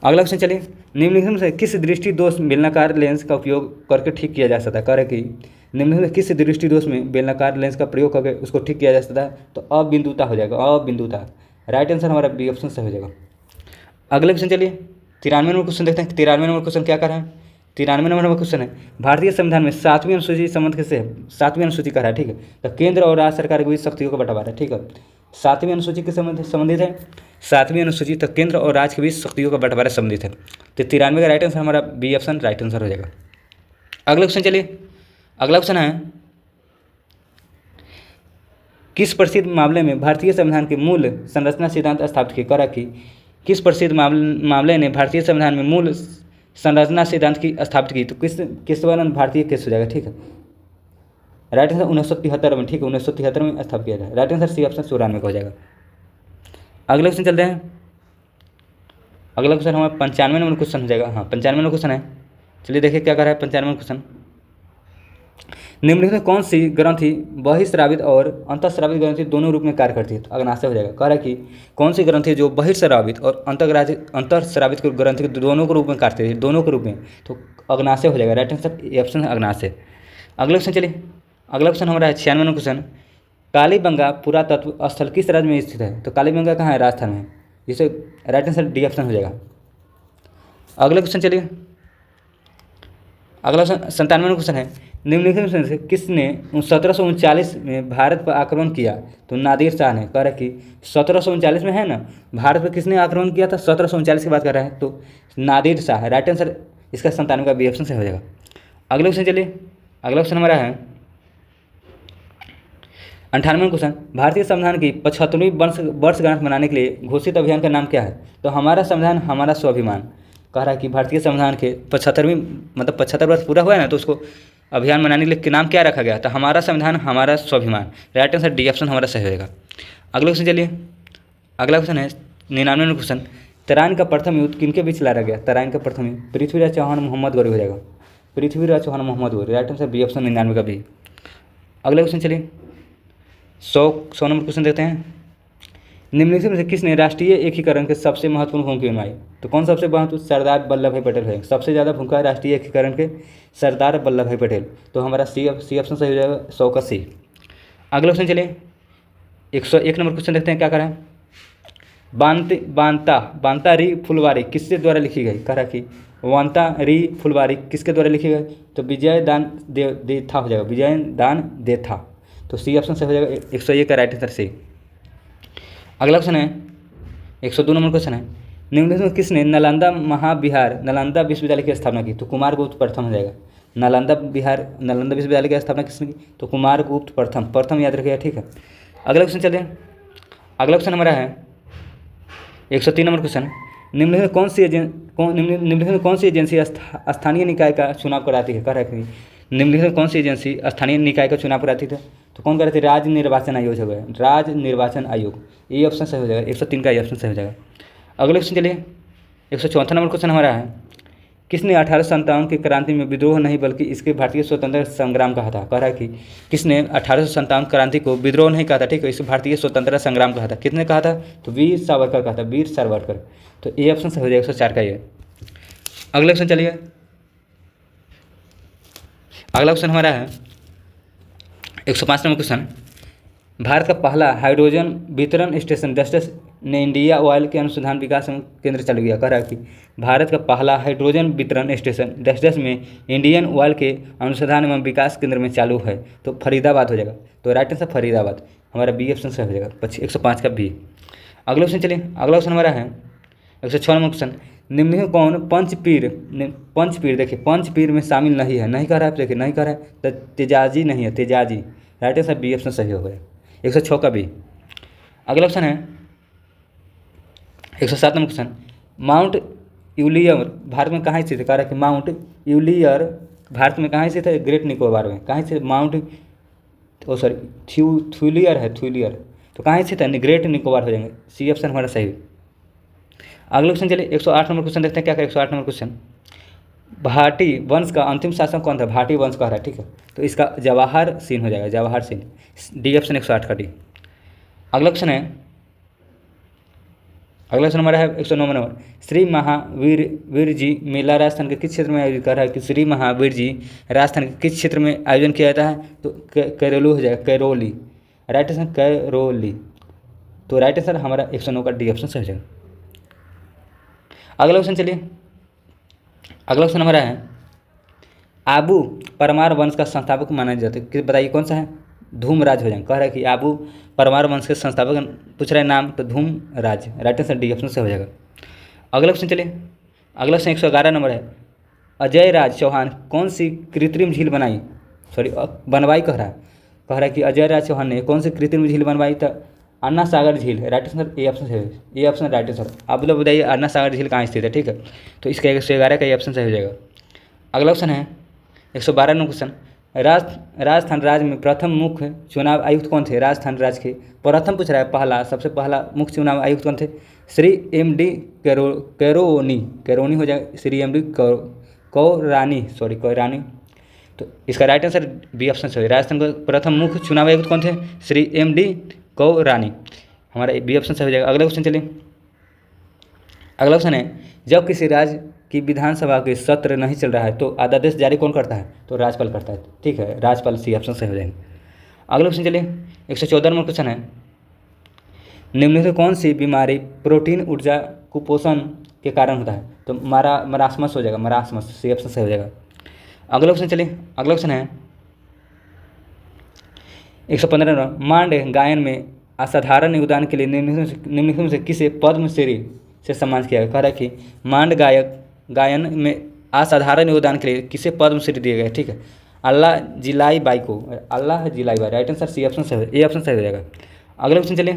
अगला क्वेश्चन चलिए, निम्नलिखित में से किस दृष्टि दोष बेलनाकार लेंस का उपयोग करके ठीक किया जा सकता है, कह रहे कि निम्नलिखित में किस दृष्टि दोष में बेलनाकार लेंस का प्रयोग करके उसको ठीक किया जा सकता है, तो अबिंदुता हो जाएगा, अबिंदुता। राइट आंसर हमारा बी ऑप्शन से हो जाएगा। अगले क्वेश्चन चलिए 93 नंबर क्वेश्चन देखते हैं। 93 नंबर क्वेश्चन क्या कर रहा है, 93 नंबर क्वेश्चन है भारतीय संविधान में 7वीं अनुसूची संबंध किससे है, 7वीं अनुसूची का है। ठीक है, तो केंद्र और राज्य सरकार के बीच शक्तियों का बंटवारा है। ठीक है, 7वीं अनुसूची किससे संबंधित है, 7वीं अनुसूची तो केंद्र और राज्य के बीच शक्तियों का बंटवारा संबंधित है। तो 93 का राइट आंसर हमारा बी ऑप्शन राइट आंसर हो जाएगा। अगला क्वेश्चन चलिए, अगला क्वेश्चन है किस प्रसिद्ध मामले में भारतीय संविधान के मूल संरचना सिद्धांत स्थापित किए, करा कि किस प्रसिद्ध मामले ने भारतीय संविधान में मूल संरचना सिद्धांत की स्थापित की, तो किस द्वारा भारतीय केस हो जाएगा। ठीक है, राइट आंसर 1973 में। ठीक है, 1973 में स्थापित किया जाए। राइट आंसर सी ऑप्शन 94 का हो जाएगा। अगले क्वेश्चन चलते हैं, अगला क्वेश्चन हमारा 95 नंबर क्वेश्चन हो जाएगा। हाँ, 95 नंबर क्वेश्चन है, चलिए देखिए क्या कर रहा है 95 नंबर क्वेश्चन। निम्नलिखित में कौन सी ग्रंथि बहिर्स्रावित और अंतःस्रावित ग्रंथि दोनों रूप में कार्य करती है, तो अग्नाशय हो जाएगा। कह रहा है कि कौन सी ग्रंथि जो बहिर्स्रावित और अंतःस्रावित ग्रंथि दोनों के रूप में काटती है, दोनों के रूप में, तो अग्नाशय हो जाएगा। राइट आंसर ऑप्शन अग्नाशय। अगला क्वेश्चन चलिए, अगला क्वेश्चन हमारा है 96 नंबर क्वेश्चन, कालीबंगा पुरातत्व स्थल किस राज्य में स्थित है, तो कालीबंगा कहाँ है, राजस्थान में। जिसे राइट आंसर डी ऑप्शन हो जाएगा। अगला क्वेश्चन चलिए, अगला 97 नंबर क्वेश्चन है, निम्नलिखित में से किसने 1739 में भारत पर आक्रमण किया, तो नादिर शाह ने। कह रहा है कि 1739 में है ना, भारत पर किसने आक्रमण किया था, 1739 की बात कर रहा है, तो नादिर शाह। राइट आंसर इसका 97 का बी ऑप्शन से हो जाएगा। अगले क्वेश्चन चलिए, अगला क्वेश्चन हमारा है 98वां क्वेश्चन, भारतीय संविधान की 75वीं वर्षगांठ मनाने के लिए घोषित अभियान का नाम क्या है, तो हमारा संविधान हमारा स्वाभिमान। कह रहा है कि भारतीय संविधान के 75वीं मतलब 75 वर्ष पूरा हुआ है ना, तो उसको अभियान मनाने के लिए नाम क्या रखा गया, तो हमारा संविधान हमारा स्वाभिमान। राइट आंसर डी ऑप्शन हमारा सही होगा। अगला क्वेश्चन चलिए, अगला क्वेश्चन है 99वां क्वेश्चन, तराइन का प्रथम युद्ध किनके बीच लड़ा गया, तराइन का प्रथम युद्ध पृथ्वीराज चौहान मोहम्मद गौरी हो जाएगा, Prithviraj Chauhan Mohammad Ghori. Right answer B option 99 का भी। अगला क्वेश्चन चलिए 100 नंबर क्वेश्चन देखते हैं, निम्नलिखित में से किसने राष्ट्रीय एकीकरण के सबसे महत्वपूर्ण भूमिका निभाई, तो कौन सबसे महत्वपूर्ण, सरदार वल्लभ भाई पटेल है। सबसे ज़्यादा भूमिका राष्ट्रीय एकीकरण के सरदार वल्लभ भाई पटेल, तो हमारा सी ऑप्शन सही हो जाएगा 100 का सी। अगला क्वेश्चन चलिए 101 नंबर क्वेश्चन देखते हैं क्या करें, बांता री फुलवारी किसके द्वारा लिखी गई, कह रहा कि वांता री फुलवारी किसके द्वारा लिखी गई, तो विजय दान देथा हो जाएगा, विजय दान देथा। तो सी ऑप्शन से हो जाएगा 101 का राइट आंसर सी। अगला क्वेश्चन है 102 नंबर क्वेश्चन है, निम्नलिखित में किसने नालंदा विश्वविद्यालय की स्थापना की, तो कुमारगुप्त प्रथम हो जाएगा। नालंदा विश्वविद्यालय की स्थापना किसने की, तो कुमारगुप्त प्रथम याद रखिएगा। ठीक है, अगला क्वेश्चन चलिए, अगला क्वेश्चन हमारा है 103 नंबर क्वेश्चन, निम्नलिखित में कौन सी एजेंसी स्थानीय निकाय का चुनाव कराती है, कह रहा है निम्नलिखित में कौन सी एजेंसी स्थानीय निकाय का चुनाव कराती थी, तो कौन कराती है, राज्य निर्वाचन आयोग हो गया, राज्य निर्वाचन आयोग। ये ऑप्शन सही हो जाएगा, 103 का ये ऑप्शन सही हो जाएगा। अगले क्वेश्चन चलिए 104 नंबर क्वेश्चन हमारा है, किसने 1857 की क्रांति में विद्रोह नहीं बल्कि इसके भारतीय स्वतंत्रता संग्राम कहा था? कह रहा है कि किसने 1857 क्रांति को विद्रोह नहीं कहा था, ठीक है, इसे भारतीय स्वतंत्रता संग्राम कहा था। किसने कहा था? तो वीर सावरकर कहा था, वीर सावरकर। तो ए ऑप्शन सही हो जाएगा 104 का ये। अगला क्वेश्चन चलिए, अगला क्वेश्चन हमारा है 105 नंबर क्वेश्चन। भारत का पहला हाइड्रोजन वितरण स्टेशन डस्टस ने इंडिया ऑयल के अनुसंधान विकास केंद्र चालू किया। कह रहा है कि भारत का पहला हाइड्रोजन वितरण स्टेशन डस्टस में इंडियन ऑयल के अनुसंधान एवं विकास केंद्र में चालू है। तो फरीदाबाद हो जाएगा। तो राइट आंसर फरीदाबाद, हमारा बी ऑप्शन से हो जाएगा 105 का बी। अगला क्वेश्चन चलिए, अगला क्वेश्चन हमारा है 106 नंबर क्वेश्चन। निम्नलिखित कौन पंचपीर देखिए पंचपीर में शामिल नहीं है? नहीं कह रहा है, देखिए नहीं कह रहा है, तो तेजाजी नहीं है, Tejaji. Right answer B option सही हो गया 106 का बी। अगला क्वेश्चन है 107 नंबर क्वेश्चन। माउंट यूलियर भारत में कहाँ स्थित है? कह रहा है कि माउंट यूलियर भारत में कहाँ स्थित है? ग्रेट निकोबार में। कहाँ स्थित? माउंट थ्यूलियर है, थ्यूलियर। तो कहाँ स्थित है? ग्रेट निकोबार हो जाएंगे, सी ऑप्शन हमारा सही। अगला क्वेश्चन चलिए 108 नंबर क्वेश्चन देखते हैं क्या क्या 108 नंबर क्वेश्चन। भाटी वंश का अंतिम शासक कौन था? भाटी वंश कह रहा है, ठीक है, तो इसका जवाहर सीन हो जाएगा, जवाहर सीन, डी ऑप्शन 108 का डी। अगला क्वेश्चन है, अगला क्वेश्चन हमारा है 109 नंबर। श्री महावीर जी मेला राजस्थान के किस क्षेत्र में आयोजित कर रहा है? कि श्री महावीर जी राजस्थान के किस क्षेत्र में आयोजन किया जाता है? तो कैरोली हो जाएगा, कैरोली। Right answer Caroli. तो राइट आंसर हमारा 109 का डी ऑप्शन सही हो जाएगा। अगला क्वेश्चन चलिए, अगला क्वेश्चन हमारा है आबू परमार वंश का संस्थापक माना जाता है, कि बताइए कौन सा है? धूमराज हो जाएंगे। कह रहा है कि आबू परमार वंश के संस्थापक पूछ रहा है नाम, तो Dhoomraj. Right answer D option से हो जाएगा। अगला क्वेश्चन चलिए, अगला क्वेश्चन 111 नंबर है। अजय राज चौहान कौन सी कृत्रिम झील बनवाई? कह रहा है कि अजय राज चौहान ने कौन सी कृत्रिम झील बनवाई? तो अन्ना सागर झील। राइट आंसर ए ऑप्शन है, ए ऑप्शन राइट आंसर। आप लोग बताइए अन्ना सागर झील कहाँ स्थित है, ठीक है, तो इसका 111 का ये ऑप्शन सही हो जाएगा। अगला क्वेश्चन है 112 नंबर क्वेश्चन। राजस्थान राज्य में प्रथम मुख्य चुनाव आयुक्त कौन थे? राजस्थान राज्य के प्रथम पूछ रहा है, पहला सबसे पहला मुख्य चुनाव आयुक्त कौन थे? श्री एम.डी. कैरोनी हो जाएगा, श्री एम.डी. कौरानी। तो इसका राइट आंसर बी ऑप्शन सही। राजस्थान का प्रथम मुख्य चुनाव आयुक्त कौन थे? श्री एम.डी. कौरानी, हमारा बी ऑप्शन सही हो जाएगा। अगला क्वेश्चन चलिए, अगला क्वेश्चन है जब किसी राज्य की विधानसभा के सत्र नहीं चल रहा है तो अध्यादेश जारी कौन करता है? तो राज्यपाल करता है, ठीक है, राज्यपाल, सी ऑप्शन सही हो जाएंगे। अगला क्वेश्चन चलिए 114 नंबर क्वेश्चन है। निम्नलिखित कौन सी बीमारी प्रोटीन ऊर्जा कुपोषण के कारण होता है? तो मरासमस हो जाएगा, मरासमस, सी ऑप्शन सही हो जाएगा। अगला क्वेश्चन चलिए, अगला क्वेश्चन है 115 नंबर। मांड गायन में असाधारण योगदान के लिए निम्नलिखित में से किसे पद्मश्री से सम्मानित किया गया? कह रहा है कि मांड गायन में असाधारण योगदान के लिए किसे पद्मश्री दिया गया, ठीक है, अल्लाह जिलाई बाई को, Allah Jilai Bai. Right answer C option सही, ए ऑप्शन सही हो जाएगा। अगला क्वेश्चन चलिए,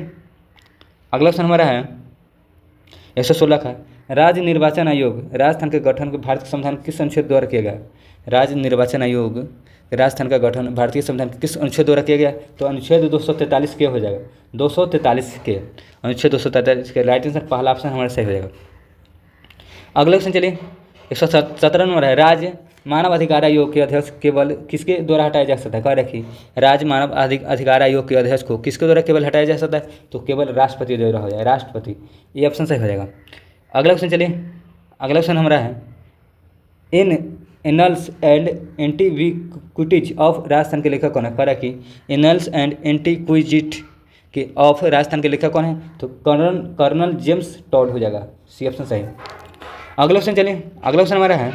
अगला क्वेश्चन हमारा है 116 का। राज्य निर्वाचन आयोग राजस्थान के गठन को भारतीय संविधान किस अनुच्छेद द्वारा किया गया? राज्य निर्वाचन आयोग राजस्थान का गठन भारतीय संविधान के किस अनुच्छेद द्वारा किया गया? तो अनुच्छेद 243 के हो जाएगा, 243 के, अनुच्छेद 243 के। राइट आंसर पहला ऑप्शन हमारा सही हो जाएगा। अगला क्वेश्चन चलिए 117 नंबर है। राज्य मानव अधिकार आयोग के अध्यक्ष केवल किसके द्वारा हटाया जा सकता है? कह रखिए राज्य मानव अधिकार आयोग के अध्यक्ष को किसके द्वारा केवल हटाया जा सकता है? तो केवल राष्ट्रपति द्वारा हो जाएगा, राष्ट्रपति, ये ऑप्शन सही हो जाएगा। अगला क्वेश्चन चलिए, अगला क्वेश्चन हमारा है in annals and antiquities of Rajasthan के लेखक कौन है? कह रहा कि एनल्स एंड एंटीक्विजिट के ऑफ राजस्थान के लेखक कौन है? तो कर्नल जेम्स टॉड हो जाएगा, सी ऑप्शन सही। अगला क्वेश्चन चलिए, अगला क्वेश्चन हमारा है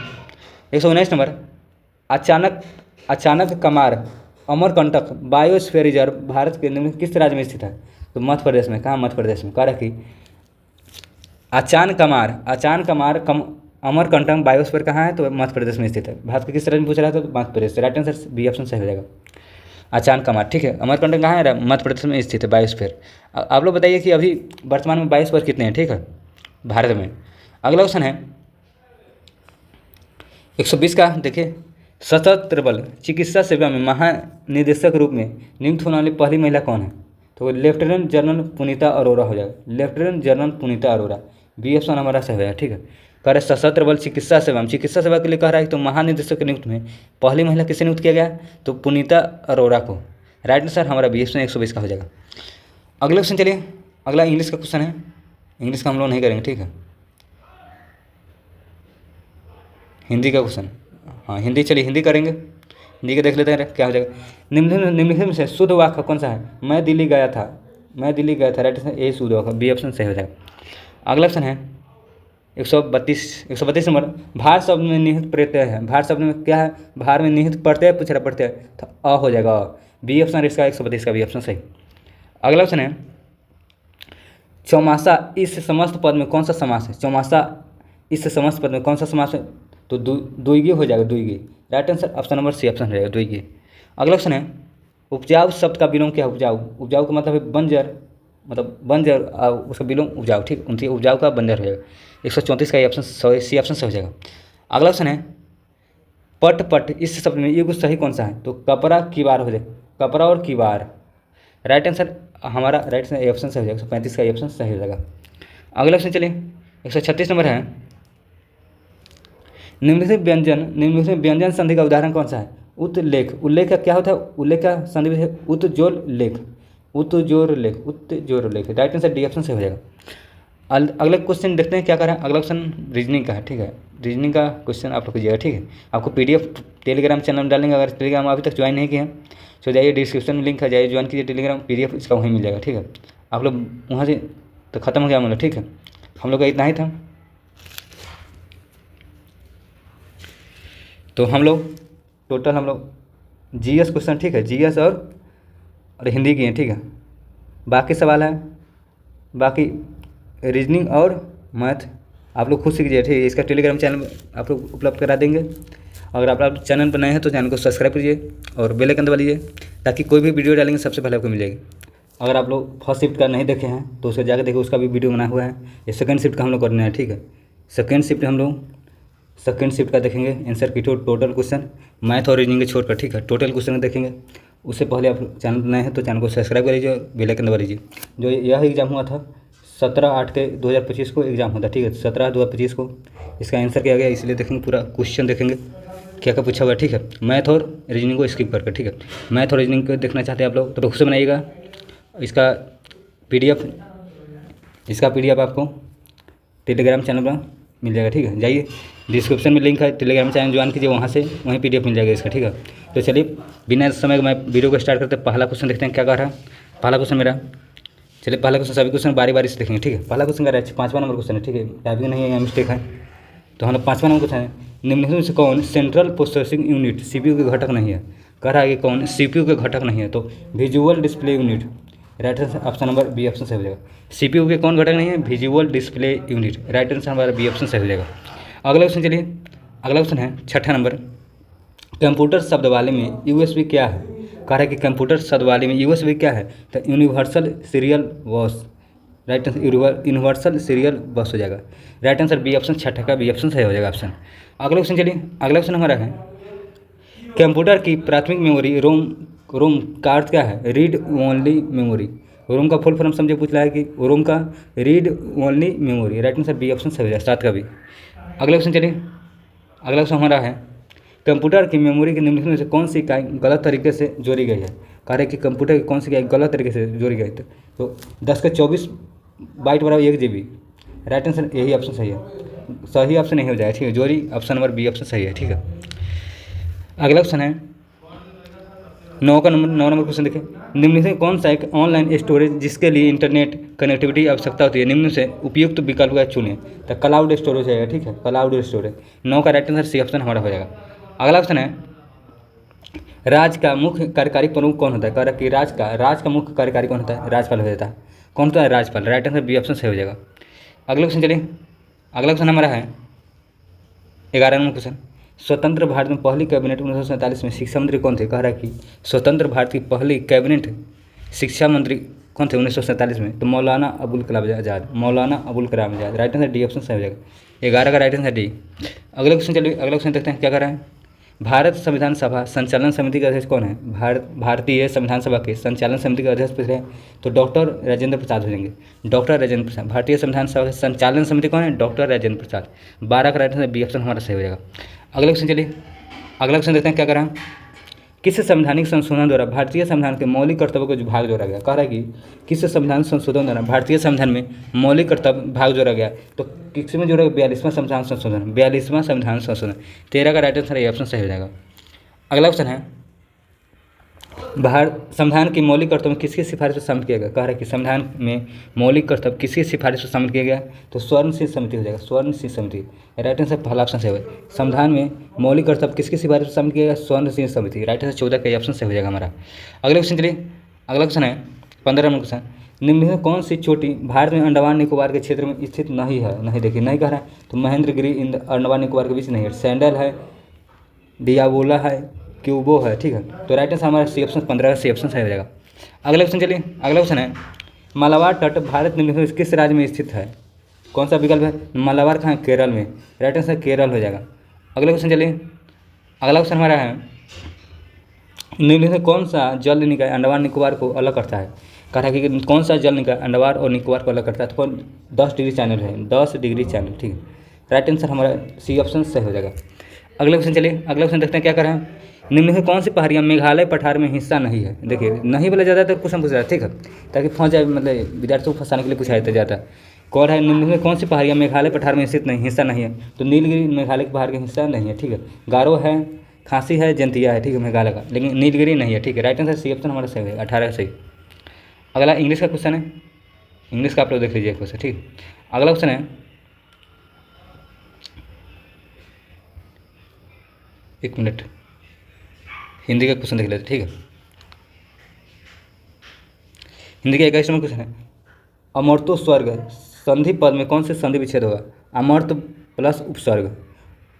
119 नंबर। अचानक कमार अमरकंटक बायोस्फीयर रिजर्व भारत के निम्न किस राज्य में स्थित है? तो मध्य प्रदेश में। कहाँ? मध्य प्रदेश में। कह रहा कि अचान कमार अमरकंटक बायोस्फीयर कहाँ है? तो मध्य प्रदेश में स्थित है। भारत के किस राज्य में पूछ रहा था? तो Madhya Pradesh. Right answer B option सही हो जाएगा, अचान कमार, ठीक है। अमरकंटक कहाँ है? मध्य प्रदेश में स्थित है बायोस्फीयर। आप लोग बताइए कि अभी वर्तमान में बायोस्फीयर कितने हैं, ठीक है, भारत में। अगला क्वेश्चन है 120 का, देखिए सशस्त्र बल चिकित्सा सेवा में महानिदेशक रूप में नियुक्त होने वाली पहली महिला कौन है? तो लेफ्टिनेंट जनरल पुनीता अरोरा हो जाएगा, लेफ्टिनेंट जनरल पुनीता अरोरा, बी ऑप्शन हमारा सही है, ठीक है। कह रहा है सशस्त्र बल चिकित्सा सेवा में, चिकित्सा सेवा के लिए कह रहा है तो महानिदेशक के नियुक्त में पहली महिला किसे नियुक्त किया गया, तो पुनीता अरोरा को। राइट आंसर हमारा बी ऑप्शन 120 का हो जाएगा। अगले क्वेश्चन चलिए, अगला इंग्लिश का क्वेश्चन है। इंग्लिश का हम लोग नहीं करेंगे, ठीक है, हिंदी का क्वेश्चन। हाँ हिंदी, चलिए हिंदी करेंगे। हिंदी के देख लेते हैं क्या हो जाएगा। निम्नलिखित में से शुद्ध वाक्य कौन सा है, मैं दिल्ली गया था, मैं दिल्ली गया था। राइट आंसर ए शुद्ध वाक्य, बी ऑप्शन सही हो जाएगा। अगला ऑप्शन है 132 नंबर। भार शब्द में निहित प्रत्यय है, भार शब्द में क्या है, भार में निहित प्रत्यय पूछ रहा, प्रत्यय तो अ हो जाएगा, बी ऑप्शन इसका 132 का बी ऑप्शन सही। अगला ऑप्शन है चौमासा इस समस्त पद में कौन सा समास है, चौमासा इस समस्त पद में कौन सा समास है, तो द्विगुणी हो जाएगा, द्विगुणी। Right answer option number C option रहेगा, द्विगुणी। अगला ऑप्शन है उपजाऊ शब्द का विलोम क्या है, उपजाऊ, उपजाऊ का मतलब है बंजर, मतलब बंजर, उसका विलोम उपजाऊ, ठीक, उनकी उपजाऊ का बंजर हो जाएगा, 134 का ये ऑप्शन सी ऑप्शन सही हो जाएगा। अगला ऑप्शन है पट पट इस शब्द में युग सही कौन सा है, तो कपड़ा कीवार हो जाएगा, कपड़ा और कीवार। राइट आंसर हमारा राइट आंसर ए ऑप्शन सही हो जाएगा, 135 का ये ऑप्शन सही हो जाएगा। अगला ऑप्शन चलिए 136 नंबर है निम्नलिखित व्यंजन संधि का उदाहरण कौन सा है, उत्लेख। उल्लेख का क्या होता है, उल्लेख का संधि है उत्जोर लेख, उत्जोर लेख, उत्जोर लेख। राइट आंसर डी ऑप्शन सही हो जाएगा। अगला क्वेश्चन देखते हैं क्या कर रहा है। अगला क्वेश्चन रीजनिंग का है, ठीक है, रीजनिंग का क्वेश्चन आप लोग कीजिएगा, ठीक है। आपको पीडीएफ टेलीग्राम चैनल में डालेंगे, अगर टेलीग्राम अभी तक ज्वाइन नहीं किए हैं तो जाइए डिस्क्रिप्शन में लिंक है, जाइए ज्वाइन कीजिए टेलीग्राम, पीडीएफ इसका वहीं मिल जाएगा, ठीक है। आप लोग वहाँ से तो खत्म हो गया मतलब, ठीक है, हम लोग का इतना ही था। तो हम लोग टोटल हम लोग जीएस क्वेश्चन, ठीक है, जीएस और हिंदी की हैं, ठीक है। बाकी सवाल है, बाकी रीजनिंग और मैथ आप लोग खुद सीख लीजिए, ठीक है। इसका टेलीग्राम चैनल आप लोग उपलब्ध करा देंगे। अगर आप चैनल पर नए हैं तो चैनल को सब्सक्राइब कीजिए और बेल आइकन दबा लीजिए, ताकि कोई भी वीडियो डालेंगे सबसे पहले आपको मिल जाएगी। अगर आप लोग फर्स्ट शिफ्ट का नहीं देखे हैं तो उसको जाकर देखिए, उसका भी वीडियो बना हुआ है। ये सेकंड शिफ्ट का हम लोग करना है, ठीक है। सेकंड शिफ्ट हम लोग सेकंड शिफ्ट का देखेंगे आंसर की टोटल क्वेश्चन, मैथ और रीजनिंग के छोड़कर, ठीक है, टोटल क्वेश्चन देखेंगे। उससे पहले आप चैनल पर नए हैं तो चैनल को सब्सक्राइब कर लीजिए और बेल आइकन दबा लीजिए। जो यह एग्जाम हुआ था 17/8 के 2025 को एग्जाम होता है, ठीक है, 17/2025 को इसका आंसर किया गया, इसलिए देखेंगे पूरा क्वेश्चन देखेंगे क्या क्या पूछा हुआ है, ठीक है। मैथ और रीजनिंग को स्किप करके, ठीक है। मैथ और रीजनिंग को देखना चाहते हैं आप लोग तो खुद से बनाइएगा। इसका पीडीएफ आपको टेलीग्राम चैनल पर मिल जाएगा, ठीक है। जाइए डिस्क्रिप्शन में लिंक है, टेलीग्राम चैनल ज्वाइन कीजिए, वहाँ से वहीं पीडीएफ मिल जाएगा इसका, ठीक है। तो चलिए बिना समय मैं वीडियो को स्टार्ट करते हैं। पहला क्वेश्चन देखते हैं क्या कह रहा है। पहला क्वेश्चन मेरा, चलिए पहला क्वेश्चन, सभी क्वेश्चन बारी बारी से देखेंगे, ठीक है। पहला क्वेश्चन का 5वां नंबर क्वेश्चन है, ठीक है, टाइपिंग नहीं है, यहाँ मिस्टेक है। तो हम लोग 5वां नंबर क्वेश्चन है, निम्नलिखित में से कौन सेंट्रल प्रोसेसिंग यूनिट सीपीयू के घटक नहीं है। कह रहा है कि कौन सीपीयू के घटक नहीं है, तो visual display unit. Right answer option number B option सही हो जाएगा। सीपीयू के कौन घटक नहीं है, visual display unit. Right answer हमारा बी ऑप्शन सही हो जाएगा। अगला क्वेश्चन चलिए, अगला क्वेश्चन है 6ठा नंबर, कंप्यूटर शब्दवाली में यूएसबी क्या है। कह रहा है कि कंप्यूटर शब्दवाली में यूएसबी क्या है, तो यूनिवर्सल सीरियल बस। राइट आंसर यूनिवर्सल सीरियल बस हो जाएगा। राइट आंसर बी ऑप्शन 6ठा का बी ऑप्शन सही हो जाएगा ऑप्शन। अगला क्वेश्चन चलिए, अगला क्वेश्चन हमारा है कंप्यूटर की प्राथमिक मेमोरी रोम का अर्थ क्या है, रीड ओनली मेमोरी। रोम का फुल फॉर्म समझे पूछ रहा है कि रोम का read only memory. Right answer B option सही हो जाएगा, 7 का भी। अगला क्वेश्चन चलिए, अगला क्वेश्चन हमारा है कंप्यूटर की मेमोरी के निम्नलिखित में से कौन सी इकाई गलत तरीके से जोड़ी गई है। कह रहे हैं कि कंप्यूटर की कौन सी इकाई गलत तरीके से जोड़ी गई है, तो 10 के 24 बाइट बराबर 1 GB। राइट आंसर यही ऑप्शन सही है, सही ऑप्शन नहीं हो जाएगा, ठीक है। जोड़ी ऑप्शन नंबर बी ऑप्शन सही है, ठीक है। अगला क्वेश्चन है 9 नंबर क्वेश्चन देखें, निम्न से कौन सा एक ऑनलाइन स्टोरेज जिसके लिए इंटरनेट कनेक्टिविटी आवश्यकता होती है, निम्न से उपयुक्त विकल्प का चुनें। तो क्लाउड स्टोरेज है, ठीक है, क्लाउड स्टोरेज। 9 का राइट आंसर सी ऑप्शन हमारा हो जाएगा। अगला ऑप्शन है राज्य का मुख्य कार्यकारी प्रमुख कौन होता है। कह रहा है कि राज्य का मुख्य कार्यकारी कौन होता है, राज्यपाल हो जाता है। कौन होता है, राज्यपाल। राइट आंसर बी ऑप्शन सही हो जाएगा। अगला क्वेश्चन चलिए, अगला क्वेश्चन हमारा है 11 नंबर क्वेश्चन, स्वतंत्र भारत में पहली कैबिनेट 1947 में शिक्षा मंत्री कौन थे। कह रहा है कि स्वतंत्र भारत की पहली कैबिनेट शिक्षा मंत्री कौन थे 1947 में, तो Maulana Abul Kalam Azad, Maulana Abul Kalam Azad. Right answer D option सही हो जाएगा, 11 का राइट आंसर डी। अगला क्वेश्चन चलिए, अगला क्वेश्चन देखते हैं क्या कर रहा है। भारत संविधान सभा संचालन समिति के अध्यक्ष कौन है? भारतीय संविधान सभा के संचालन समिति के अध्यक्ष पूछ रहे हैं तो डॉक्टर राजेंद्र प्रसाद हो जाएंगे, डॉक्टर राजेंद्र प्रसाद। भारतीय संविधान सभा के संचालन समिति कौन है? डॉक्टर राजेंद्र प्रसाद। 12 का राइट आंसर बी ऑप्शन हमारा सही हो जाएगा। अगला क्वेश्चन चलिए, अगला क्वेश्चन देखते हैं क्या कर रहा है। किस संवैधानिक संशोधन द्वारा भारतीय संविधान के मौलिक कर्तव्यों को भाग जोड़ा गया? कह रहा है कि किस संविधान संशोधन द्वारा भारतीय संविधान में मौलिक कर्तव्य भाग जोड़ा गया? तो किस में जोड़ा? 42वां संविधान संशोधन, 42वां संविधान संशोधन। 13 का राइट आंसर ये ऑप्शन सही हो जाएगा। अगला क्वेश्चन है, संविधान की मौलिक कर्तव्य में किसकी सिफारिश पर शामिल किया गया? कह रहा है कि संविधान में मौलिक कर्तव्य किसकी सिफारिश पर शामिल किया गया? तो स्वर्णशील समिति हो जाएगा, स्वर्णशील समिति। राइट आंसर पहला ऑप्शन सही होगा। संविधान में मौलिक कर्तव्य किसकी सिफारिश पर शामिल किया गया? स्वर्णशील समिति। राइट आंसर 14 का ऑप्शन सही हो जाएगा हमारा। अगले क्वेश्चन चलिए, अगला क्वेश्चन है 15 नंबर क्वेश्चन। निम्न में कौन सी चोटी भारत में अंडमान निकोबार के क्षेत्र में स्थित नहीं है? नहीं देखिए, नहीं कह रहा है तो महेंद्रगिरी अंडमान निकोबार के बीच नहीं है, सैंडल है, डियावोला है, क्यूबो है, ठीक है। तो राइट आंसर हमारा सी ऑप्शन 15 का सी ऑप्शन सही हो जाएगा। अगला क्वेश्चन चलिए, अगला क्वेश्चन है मालाबार तट भारत निम्नलिखित में किस राज्य में स्थित है? कौन सा विकल्प है? मालाबार कहाँ है? केरल में। राइट आंसर केरल हो जाएगा। अगला क्वेश्चन चलिए, अगला क्वेश्चन हमारा है निम्नलिखित में कौन सा जल निकाय अंडमान निकोबार को अलग करता है? कह रहा है कि कौन सा जल निकाय अंडमान और निकोबार को अलग करता है? तो कौन? 10 डिग्री चैनल है, 10 डिग्री चैनल, ठीक है। राइट आंसर हमारा सी ऑप्शन सही हो जाएगा। अगला क्वेश्चन चलिए, अगला क्वेश्चन देखते हैं क्या कर रहे हैं। निम्न में कौन सी पहाड़ियाँ मेघालय पठार में हिस्सा नहीं है? देखिए, नहीं बोला जाता है तो क्वेश्चन पूछ रहा है, ठीक है, ताकि फंस जाए, मतलब विद्यार्थियों को फंसाने के लिए पूछा जाता है। कौन है निम्न में कौन सी पहाड़ियाँ मेघालय पठार में स्थित नहीं, हिस्सा नहीं है? तो नीलगिरी मेघालय के पहाड़ का हिस्सा नहीं है, ठीक है। गारो है, खांसी है, जंतिया है, ठीक है, मेघालय का, लेकिन नीलगिरी नहीं है, ठीक है। राइट आंसर सी ऑप्शन हमारा सही है, 18 सही। अगला इंग्लिश का क्वेश्चन है, इंग्लिश का आप लोग देख लीजिए क्वेश्चन, ठीक। अगला क्वेश्चन है, एक मिनट, हिंदी का क्वेश्चन देख लेते, ठीक है। हिंदी का 21 नंबर क्वेश्चन है, अमर्तो स्वर्ग संधि पद में कौन से संधि विच्छेद होगा? अमर्त प्लस उपसर्ग,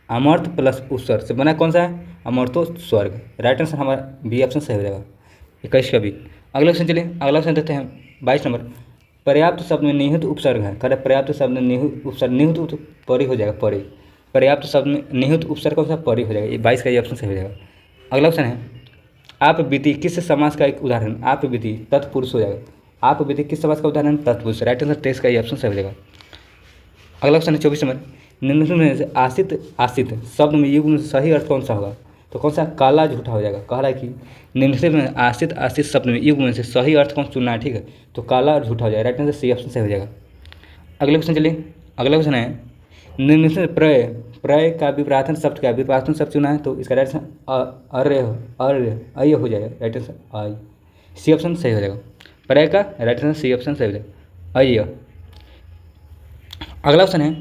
अमर्त प्लस उपसर्ग से बना कौन सा है? अमर्तो स्वर्ग। राइट आंसर हमारा बी ऑप्शन सही हो जाएगा, 21 का बी। अगला क्वेश्चन चलिए, अगला क्वेश्चन देखते हैं 22 नंबर। पर्याप्त शब्द में निहित उपसर्ग है, कह पर्याप्त शब्द में निहित उपसर्ग, निहित परी हो जाएगा, परी। पर्याप्त शब्द में निहित उपसर्ग कौन सा? परी हो जाएगा, ये 22 का ये ऑप्शन सही हो जाएगा। अगला क्वेश्चन है, आप बीती किस समास का एक उदाहरण? आप बीती तत्पुरुष हो जाएगा, आप बीती किस समास का उदाहरण? तत्पुरुष। राइट आंसर 23 का ये ऑप्शन सही हो जाएगा। अगला क्वेश्चन है 24 नंबर। निम्नलिखित में से आशित आशित शब्द में युग्म में सही अर्थ कौन सा होगा? तो कौन सा? काला झूठा हो जाएगा। कह रहा है कि निम्नलिखित में आशित आशित शब्द में युग्म में से सही अर्थ कौन चुनना है, ठीक है, तो काला और झूठा हो जाएगा। राइट आंसर सी ऑप्शन सही हो जाएगा। अगले क्वेश्चन चलिए, अगला क्वेश्चन है निम्नलिखित में प्रय, प्रय का विपराधन शब्द क्या? विपराधन शब्द चुना है तो इसका राइट आंसर अर्य, अर्य, अय हो जाएगा। राइट आंसर अय, सी ऑप्शन सही हो जाएगा। प्रय का राइट आंसर सी ऑप्शन सही हो जाएगा, अय। अगला क्वेश्चन है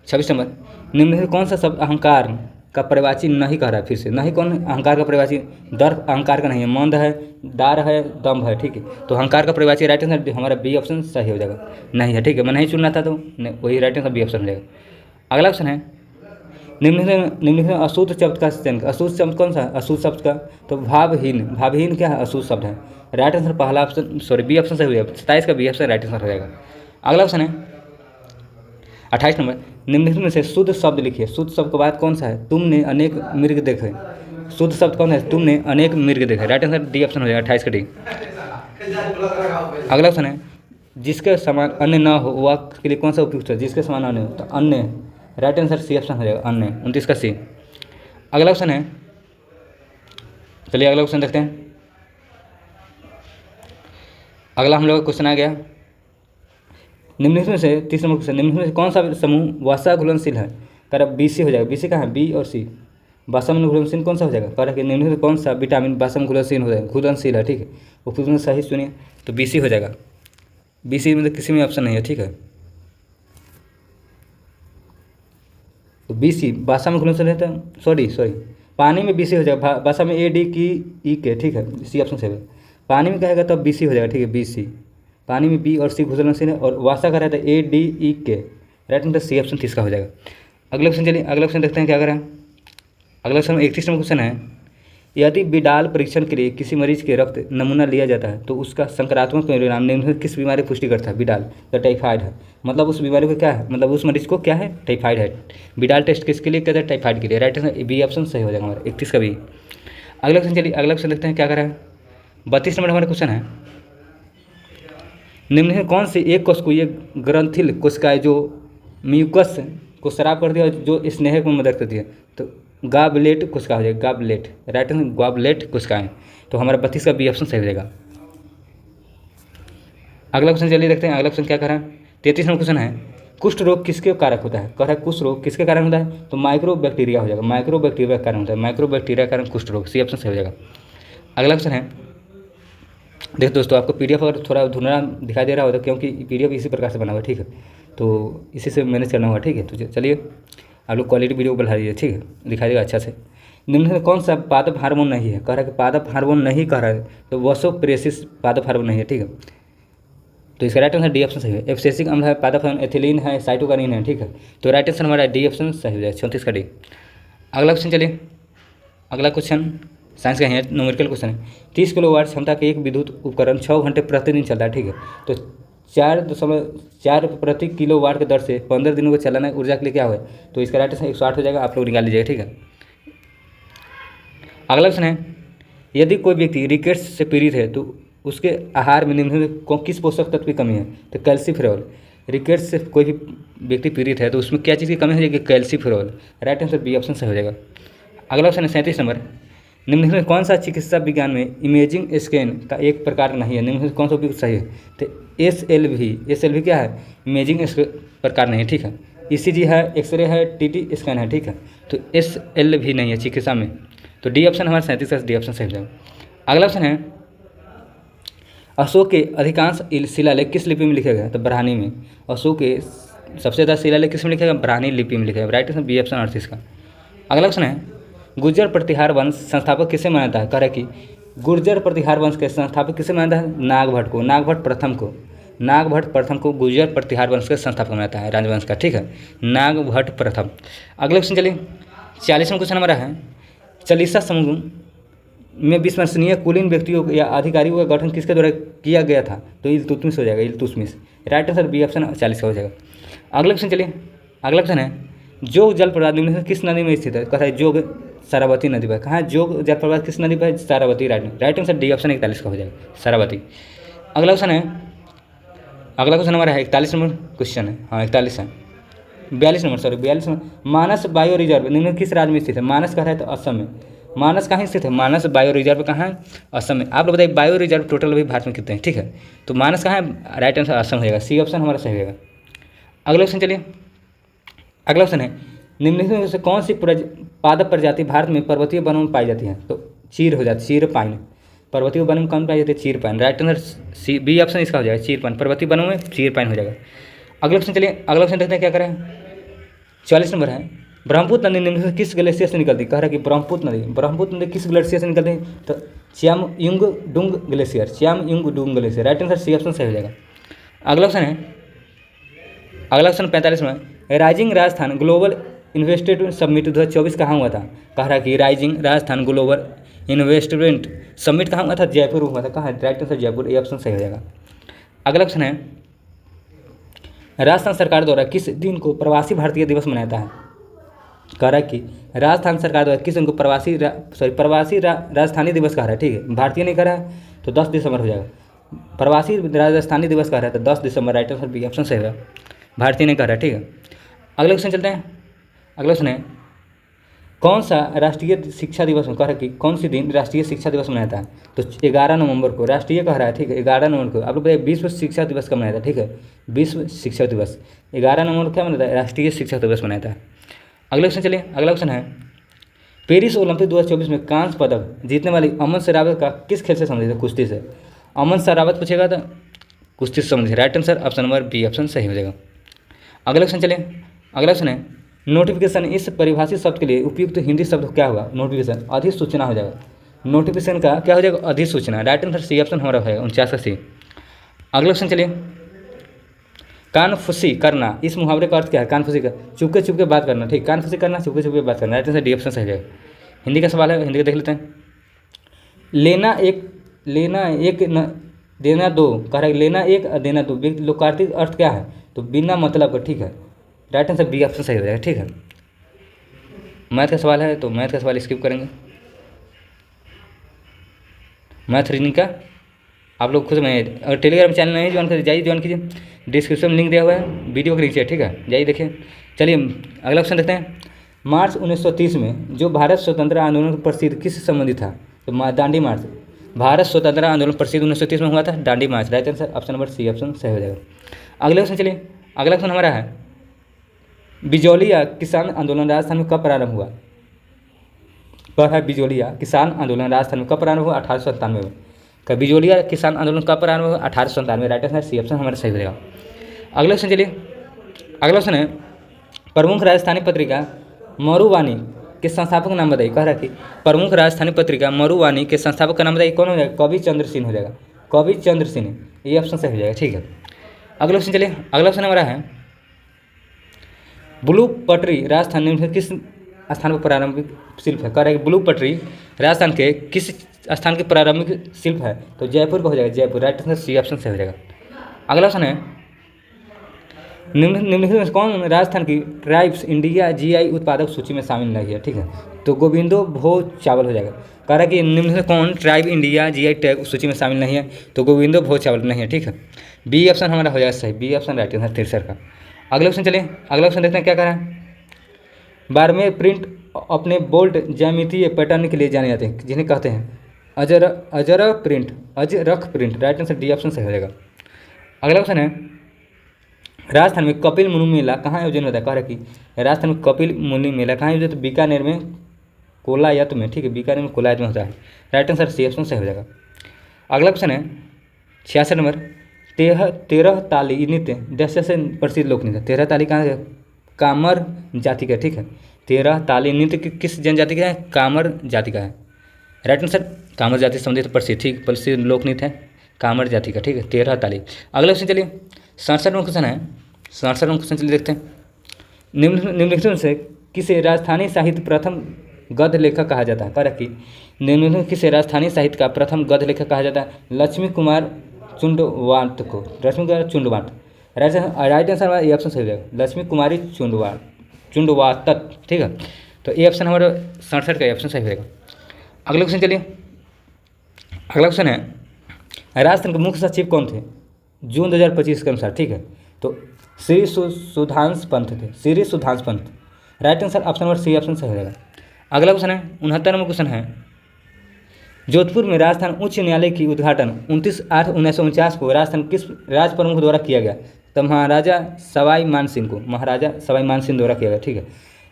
26 नंबर। निम्नलिखित कौन सा शब्द अहंकार का पर्यायवाची नहीं कह रहा है? फिर से नहीं, कौन अहंकार का पर्यायवाची? दर्प अहंकार का नहीं है, मंद है, दार है, दम्भ है, ठीक है। तो अहंकार का पर्यायवाची राइट आंसर हमारा बी ऑप्शन सही हो जाएगा, नहीं है, ठीक है। मैं नहीं चुनना था तो वही राइट आंसर बी ऑप्शन हो जाएगा। अगला क्वेश्चन है निम्नलिखित अशुद्ध शब्द का चयन। अशुद्ध शब्द कौन सा है? अशुद्ध शब्द का तो भावहीन, भावहीन क्या है? अशुद्ध शब्द है। राइट आंसर पहला ऑप्शन, सॉरी बी ऑप्शन सही हो जाएगा, 27 का बी ऑप्शन राइट आंसर हो जाएगा। अगला क्वेश्चन है 28 नंबर। निम्नलिखित में से शुद्ध शब्द लिखिए। शुद्ध शब्द के बाद कौन सा है? तुमने अनेक मृग देखे। शुद्ध शब्द कौन है? तुमने अनेक मृग देखे। राइट आंसर डी ऑप्शन हो जाएगा, 28 का डी। अगला क्वेश्चन है जिसके समान अन्य न हो वह के लिए कौन सा उपयुक्त है? जिसके समान अन्य हो तो अन्य। राइट आंसर सी ऑप्शन हो जाएगा, अन्य, 29 का सी। अगला क्वेश्चन है, चलिए अगला क्वेश्चन देखते हैं। अगला हम लोग का क्वेश्चन आ गया निम्नलिखित में से 30 नंबर क्वेश्चन। निम्नलिखित में से कौन सा समूह वसा घुलनशील है? कह रहा बी सी हो जाएगा। बी सी कहाँ है? बी और सी। वसा में घुलनशील कौन सा हो जाएगा? कह रहा कि निम्नलिखित में कौन सा विटामिन वसा में घुलनशील हो जाएगा? घुलनशील है, ठीक है। उपयुक्त में सही सुनिए तो बी सी हो जाएगा। बी सी में किसी में ऑप्शन नहीं है, ठीक है। तो बी सी वसा में घुलनशील रहता है, सॉरी पानी में बी सी हो जाएगा। वसा में ए डी की ई के, ठीक है, सी ऑप्शन सही है। पानी में कहेगा तब बी सी हो जाएगा, ठीक है, बी सी। पानी में बी और सी घुलनशील है और वासा का रहता है ए डी ई के। राइट आंसर सी ऑप्शन 30 का हो जाएगा। अगला क्वेश्चन चलिए, अगला क्वेश्चन देखते हैं क्या करें। अगला क्वेश्चन 31 नंबर क्वेश्चन है यदि बिडाल परीक्षण के लिए किसी मरीज के रक्त नमूना लिया जाता है तो उसका सकारात्मक परिणाम निम्न में किस बीमारी की पुष्टि करता है? बिडाल, तो टाइफाइड है। मतलब उस बीमारी को क्या है, मतलब उस मरीज को क्या है, टाइफाइड है। बिडाल टेस्ट किसके लिए कहते हैं? टाइफाइड के लिए। राइट आंसर बी ऑप्शन सही हो जाएगा हमारा 31 का बी। अगला क्वेश्चन, चलिए अगला क्वेश्चन देखते हैं क्या कर रहा है। 32 नंबर हमारा क्वेश्चन है, निम्न में कौन सी एक कोश को ये ग्रंथिल कोशिकाएं जो म्यूकस को शराब कर दिया और जो स्नेहक में मदद करती है? तो गॉबलेट कोशिका हो जाएगा, गॉबलेट। राइट आंसर गॉबलेट कोशिकाएं। तो हमारा 32 का बी ऑप्शन सही हो जाएगा। अगला क्वेश्चन चलिए देखते हैं अगला क्वेश्चन क्या कर रहा है। 33 नंबर क्वेश्चन है, कुष्ठ रोग किसके कारक होता है? कह रहा है कुष्ठ रोग किसके कारण होता है? तो माइक्रो बैक्टीरिया हो जाएगा, माइक्रो बैक्टीरिया का कारण होता है, माइक्रो बैक्टीरिया कारण कुष्ठ रोग, सी ऑप्शन सही हो जाएगा। अगला क्वेश्चन है, देखो दोस्तों आपको पीडीएफ अगर थोड़ा धुंधला दिखाई दे रहा होता क्योंकि पीडीएफ इसी प्रकार से बना हुआ है, ठीक है, तो इसी से मैनेज करना होगा, ठीक है। तो चलिए आप लोग क्वालिटी वीडियो को बढ़ा दीजिए, ठीक है, दिखाई देगा अच्छा से। निम्न में कौन सा पादप हार्मोन नहीं है? कह रहा है कि पादप हार्मोन नहीं कह रहा है, तो वसोप्रेसिस पादप हार्मोन नहीं है, ठीक है। तो इसका राइट आंसर डी ऑप्शन सही है। एब्सिसिक अम्ल है, पादप हार्मोन एथिलीन है, साइटोकाइनिन है, ठीक है। तो राइट आंसर हमारा डी ऑप्शन सही हो जाएगा, 34 का डी। अगला क्वेश्चन चलिए, अगला क्वेश्चन साइंस का है, न्यूमेरिकल क्वेश्चन है। 30 किलोवाट क्षमता के एक विद्युत उपकरण 6 घंटे प्रतिदिन चलता है, ठीक है। तो 4.4 प्रति किलोवाट की दर से 15 दिनों को चलाना ऊर्जा के लिए क्या हुआ? तो इसका राइट आंसर 108 हो जाएगा, आप लोग निकाल लीजिएगा, ठीक है। अगला क्वेश्चन है, यदि कोई व्यक्ति रिकेट्स से पीड़ित है तो उसके आहार में निम्न में किस पोषक तत्व की कमी है? तो कैल्सीफेरॉल। रिकेट्स से कोई भी व्यक्ति पीड़ित है तो उसमें क्या चीज़ की कमी हो जाएगी? Calciferol. Right answer B option सही हो जाएगा। अगला क्वेश्चन है 37 नंबर, निम्न में कौन सा चिकित्सा विज्ञान में इमेजिंग स्कैन का एक प्रकार नहीं है? निम्न में कौन सा उपयुक्त सही है? तो एसएलवी क्या है? इमेजिंग प्रकार नहीं है, ठीक है। ईसीजी है, एक्सरे है, टीटी स्कैन है, ठीक है। तो एसएलवी नहीं है चिकित्सा में, तो डी ऑप्शन हमारा 37 का डी ऑप्शन सही हो जाएगा। अगला ऑप्शन है, अशोक के अधिकांश शिलालेख किस लिपि में लिखे गए हैं? तो ब्राह्मी में। अशोक के सबसे ज़्यादा शिलालेख किस में लिखे गए? ब्राह्मी लिपि में लिखे गए। राइट आंसर बी ऑप्शन 38 का। अगला क्वेश्चन है, गुर्जर प्रतिहार वंश संस्थापक किसे मानता है? कह रहा है कि गुर्जर प्रतिहार वंश के संस्थापक किसे मानता है? नागभट्ट को, नागभट्ट प्रथम को गुर्जर प्रतिहार वंश के संस्थापक मानता है, राजवंश का, ठीक है, नागभट्ट प्रथम। अगला क्वेश्चन चलिए, 40वां क्वेश्चन हमारा है, चालीसा समूह में विश्वसनीय कुलीन व्यक्तियों या अधिकारियों का गठन किसके द्वारा किया गया था? तो इल्तुतमिश हो जाएगा, Iltutmish. Right answer B option 40 का हो जाएगा। अगला क्वेश्चन चलिए, अगला क्वेश्चन है, जोग जलप्रपात निम्न में किस नदी में स्थित है? कहा है जोग सारावती नदी पर। कहाँ है जोग जलप्रपात, किस नदी पर? Sharavati. Right answer D option 41 का हो जाएगा, सारावती। अगला क्वेश्चन है, अगला क्वेश्चन हमारा है 41 नंबर क्वेश्चन है, हाँ 41 है, 42 नंबर, मानस बायो रिजर्व निम्न किस राज्य में स्थित है? मानस कह रहा है तो असम में। मानस कहाँ स्थित है? मानस बायो रिजर्व कहाँ है? असम में। आप लोग बताइए बायो रिजर्व टोटल अभी भारत में कितने हैं, ठीक है। तो मानस कहाँ है? राइट आंसर असम होगा, सी ऑप्शन हमारा सही होगा। अगला क्वेश्चन चलिए, अगला क्वेश्चन है, निम्नलिखित में से कौन सी पादप प्रजाति भारत में पर्वतीय वनों में पाई जाती है? तो चीर हो जाती, चीर पाइन। पर्वतीय वनों में कौन पाई जाती है? Chir pine. Right answer C B option इसका हो जाएगा, चीर पाइन। पर्वतीय वनों में चीर पाइन हो जाएगा। अगला क्वेश्चन चलिए, अगला क्वेश्चन देखते हैं क्या करें। 44 नंबर है, ब्रह्मपुत्र नदी निम्न से किस ग्लेशियर से निकलती है? कह रहा है कि ब्रह्मपुत्र नदी किस ग्लेशियर से निकलती है? तो Chemayungdung glacier, Chemayungdung glacier. Right answer C option सही हो जाएगा। अगला क्वेश्चन है, अगला क्वेश्चन 45 में, rising Rajasthan global investment summit 2024 कहाँ हुआ था? कह रहा है कि rising Rajasthan global investment summit कहाँ हुआ था? जयपुर हुआ था। कहाँ है? राइट आंसर जयपुर, ये ऑप्शन सही हो जाएगा। अगला क्वेश्चन है, राजस्थान सरकार द्वारा किस दिन को प्रवासी भारतीय दिवस मनाता है? कह रहा है कि राजस्थान सरकार द्वारा किस दिन को प्रवासी राजस्थानी दिवस कह रहा है, ठीक है, भारतीय नहीं कह रहा है, तो 10 दिसंबर हो जाएगा। प्रवासी राजस्थानी दिवस कह रहा है तो 10 दिसंबर। राइट आंसर बी ऑप्शन सही होगा, भारतीय नहीं कह रहा है, ठीक है। अगले क्वेश्चन चलते हैं, अगला क्वेश्चन है, कौन सा राष्ट्रीय शिक्षा दिवस में? कह रहा है कि कौन सी दिन राष्ट्रीय शिक्षा दिवस मनाता है? तो 11 नवंबर को राष्ट्रीय कह रहा है, ठीक है, 11 नवंबर को। आप लोग बताइए विश्व शिक्षा दिवस कब मनाता है? ठीक है, विश्व शिक्षा दिवस 11 नवंबर को क्या मनाता है? राष्ट्रीय शिक्षा दिवस मनाता है। अगले क्वेश्चन चलिए, अगला क्वेश्चन है, पेरिस ओलंपिक 2024 में कांस्य पदक जीतने वाली अमन शरावत का किस खेल से संबंधित है? कुश्ती से। अमन शरावत पूछेगा तो कुश्ती से संबंधित। Right answer option number B option सही हो जाएगा। अगला क्वेश्चन चलिए, अगला क्वेश्चन है, नोटिफिकेशन इस परिभाषित शब्द के लिए उपयुक्त हिंदी शब्द क्या होगा? नोटिफिकेशन अधिसूचना हो जाएगा। नोटिफिकेशन का क्या हो जाएगा? अधिसूचना। राइट आंसर सी ऑप्शन हमारा होगा 49 का सी। अगला क्वेश्चन चलिए, कानफुसी करना, इस मुहावरे का अर्थ क्या है? कानफुसी का चुपके चुपके बात करना, ठीक, कानफुसी करना, चुपके चुपके बात करना। राइट आंसर डी ऑप्शन सही जाएगा। हिंदी का सवाल है, हिंदी का देख लेते हैं। लेना एक न देना दो, कह रहा है लेना एक देना दो, लोकार्थिक अर्थ क्या है, तो बिना मतलब का, ठीक है। राइट आंसर बी ऑप्शन सही हो जाएगा, ठीक है। मैथ का सवाल है तो मैथ का सवाल स्किप करेंगे। मैथ रीजनिंग का आप लोग खुद में, अगर टेलीग्राम चैनल नहीं ज्वाइन करिए जाइए ज्वाइन कीजिए, डिस्क्रिप्शन में लिंक दिया हुआ है, वीडियो के नीचे, ठीक है, जाइए देखिए। चलिए अगला क्वेश्चन देखते हैं। मार्च 1930 में जो भारत स्वतंत्र आंदोलन प्रसिद्ध किस संबंधित था, तो दांडी मार्च। भारत स्वतंत्र आंदोलन प्रसिद्ध 1930 में हुआ था, Dandi march. Right answer option number C option सही हो जाएगा। अगले क्वेश्चन चलिए, अगला क्वेश्चन हमारा है बिजौलिया किसान आंदोलन राजस्थान में कब प्रारंभ हुआ। कब है बिजौलिया किसान आंदोलन राजस्थान में कब प्रारंभ हुआ, 1897 में। का बिजौलिया किसान आंदोलन कब प्रारंभ हुआ, 1897। राइट आंसर सी ऑप्शन हमारा सही हो जाएगा। अगला क्वेश्चन चलिए, अगला क्वेश्चन है प्रमुख राजस्थानी पत्रिका मरुवानी के संस्थापक का नाम बताइए। कह रहा है कि प्रमुख राजस्थानी पत्रिका मरुवानी के संस्थापक का नाम बताइए, कौन हो जाएगा, कवि चंद्र सिंह हो जाएगा, कवि चंद्र सिंह, ये ऑप्शन सही हो जाएगा, ठीक है। अगला क्वेश्चन चलिए, अगला क्वेश्चन हमारा है ब्लू पटरी राजस्थान में किस स्थान पर प्रारंभिक शिल्प है। कह रहा है कि ब्लू पटरी राजस्थान के किस स्थान के प्रारंभिक शिल्प है, तो जयपुर का हो जाएगा, Jaipur. Right answer C option सही हो जाएगा। अगला क्वेश्चन है निम्नलिखित में कौन राजस्थान की ट्राइब्स इंडिया जीआई उत्पादक सूची में शामिल नहीं है, ठीक है, तो गोविंदो भोज चावल हो जाएगा। कह रहा है कि निम्नलिखित में कौन ट्राइब इंडिया जीआई टैग सूची में शामिल नहीं है, तो गोविंदो भोज चावल नहीं है, ठीक है। बी ऑप्शन हमारा हो जाएगा सही, बी ऑप्शन राइट आंसर तिरसर का। अगला क्वेश्चन चलिए, अगला क्वेश्चन देखते हैं क्या कह रहा है। बारहवें प्रिंट अपने बोल्ड ज्यामितीय पैटर्न के लिए जाने जाते हैं, जिन्हें कहते हैं Ajrak print. Right answer D option सही हो जाएगा। अगला क्वेश्चन है राजस्थान में कपिल मुनि मेला कहाँ आयोजन होता है। कह रहा है कि राजस्थान में कपिल मुनि मेला कहाँ आयोजित होता है, बीकानेर में कोलायत में, ठीक है, बीकानेर में कोलायत में होता है। राइट आंसर सी ऑप्शन सही हो जाएगा। अगला क्वेश्चन है 66 नंबर, तेरह ताली नृत्य दृश्य से प्रसिद्ध लोक नृत्य। 13 ताली कहाँ है, कामर जाति का, ठीक है। 13 ताली नृत्य किस जनजाति का है, कामर जाति का है। राइट आंसर कामर जाति से संबंधित प्रसिद्ध, ठीक, प्रसिद्ध लोक नृत्य है कामर जाति का, ठीक है, 13 ताली। अगला क्वेश्चन चलिए 67वां क्वेश्चन है, 67वां क्वेश्चन चलिए देखते हैं। निम्नलिखित में से किसे राजस्थानी साहित्य प्रथम गद्य लेखक कहा जाता है। कह रहा है कि निम्नलिखित किसे राजस्थानी साहित्य का प्रथम गद्य लेखक कहा जाता है, लक्ष्मी कुमार चुंडवात को, लक्ष्मी कुमार चुंडवात। राइट आंसर हमारा ए ऑप्शन सही हो जाएगा, लक्ष्मी कुमारी चुंडवात, ठीक है, तो ए ऑप्शन हमारा 67 का ऑप्शन सही हो जाएगा। अगला क्वेश्चन चलिए, अगला क्वेश्चन है राजस्थान के मुख्य सचिव कौन थे जून 2025 के अनुसार, ठीक है, तो श्री सुधांश पंत थे, Shri Sudhansh Pant. Right answer option number C option सही हो जाएगा। अगला क्वेश्चन है 69वां क्वेश्चन है जोधपुर में राजस्थान उच्च न्यायालय की उद्घाटन 29/8/1949 को राजस्थान किस राज प्रमुख द्वारा किया गया, तो महाराजा सवाई मान सिंह को, महाराजा सवाई मान सिंह द्वारा किया गया, ठीक है।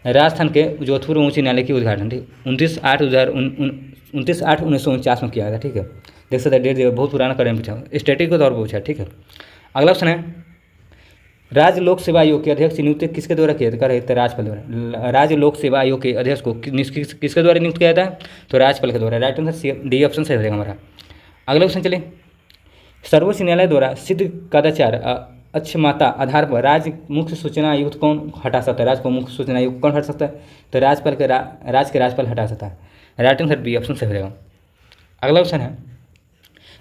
राजस्थान के जोधपुर उच्च न्यायालय की उद्घाटन, ठीक, 29/8/1949 में किया गया, ठीक है। देख सकते हैं डेट बहुत पुराना करें पूछा, स्टैटिक के तौर पर पूछा, ठीक है। अगला क्वेश्चन है राज्य लोक सेवा आयोग के अध्यक्ष नियुक्त किसके द्वारा किया जाता है, राज्यपाल द्वारा। राज्य लोक सेवा आयोग के अध्यक्ष को किसके द्वारा नियुक्त किया जाता है, तो राज्यपाल के द्वारा। राइट आंसर डी ऑप्शन सही हो जाएगा हमारा। अगला क्वेश्चन चलिए सर्वोच्च न्यायालय द्वारा सिद्ध कदाचार अक्षमता आधार पर राज्य मुख्य सूचना आयुक्त कौन हटा सकता है, राज्य को मुख्य सूचना आयुक्त कौन हटा सकता है, तो राज्यपाल के राज्य के राज्यपाल हटा सकता है। राइट आंसर बी ऑप्शन सही हो जाएगा। अगला क्वेश्चन है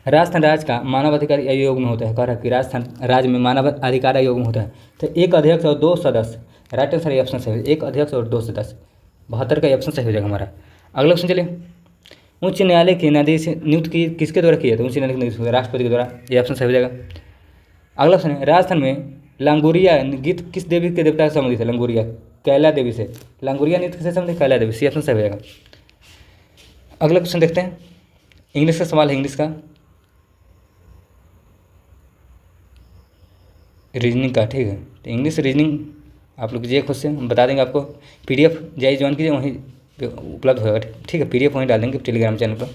राजस्थान राज्य का मानवाधिकार आयोग में होता है। कह रहा है कि राजस्थान राज्य में मानव अधिकार आयोग में होता है, तो एक अध्यक्ष और 2 सदस्य। राइट आंसर ऑप्शन सही, एक अध्यक्ष और 2 सदस्य, 72 का ऑप्शन सही हो जाएगा हमारा। अगला क्वेश्चन चलिए उच्च न्यायालय के न्यायाधीश नियुक्त की किसके द्वारा किया था, उच्च न्यायालय के न्यायाधीश राष्ट्रपति के द्वारा, ये ऑप्शन सही हो जाएगा। अगला क्वेश्चन है राजस्थान में लांगुरिया गीत किस देवी के देवता से संबंधित है, लांगुरिया कैला देवी से, लांगुरिया नृत्य किससे संबंधित, कैला देवी, सी ऑप्शन सही हो जाएगा। अगला क्वेश्चन देखते हैं इंग्लिश का सवाल है, इंग्लिश का रीजनिंग का, ठीक है, तो इंग्लिश रीजनिंग आप लोग कीजिए खुद से, हम बता देंगे आपको। PDF जाइए ज्वाइन कीजिए, वहीं पे उपलब्ध होगा, ठीक है, PDF वहीं डाल देंगे टेलीग्राम चैनल पर।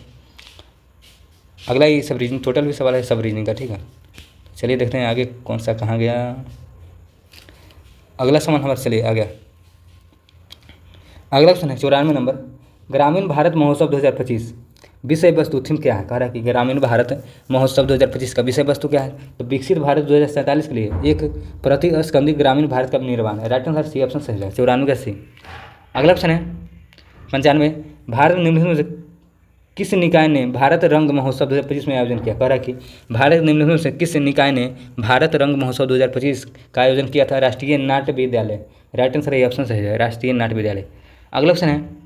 अगला ये सब रीजनिंग टोटल भी सवाल है सब रीजनिंग का, ठीक है। चलिए देखते हैं आगे कौन सा कहाँ गया। अगला सवाल हमारा चलिए आ गया, अगला क्वेश्चन है 94 नंबर ग्रामीण भारत महोत्सव 2025 विषय वस्तु थीम क्या है। कह रहा है कि ग्रामीण भारत महोत्सव 2025 का विषय वस्तु क्या है, तो विकसित भारत 2047 के लिए एक प्रतिस्पंदी ग्रामीण भारत का निर्माण है। राइट आंसर सी ऑप्शन सही है, 94 का सी। अगला क्वेश्चन है 95 भारत निम्नलिखित में किस निकाय ने भारत रंग महोत्सव 2025 में आयोजन किया? कह रहा है कि भारत निम्नलिखित में से किस निकाय ने भारत रंग महोत्सव 2025 का आयोजन किया था? राष्ट्रीय नाट्य विद्यालय। राइट आंसर ये ऑप्शन सही है, राष्ट्रीय नाट्य विद्यालय। अगला ऑप्शन है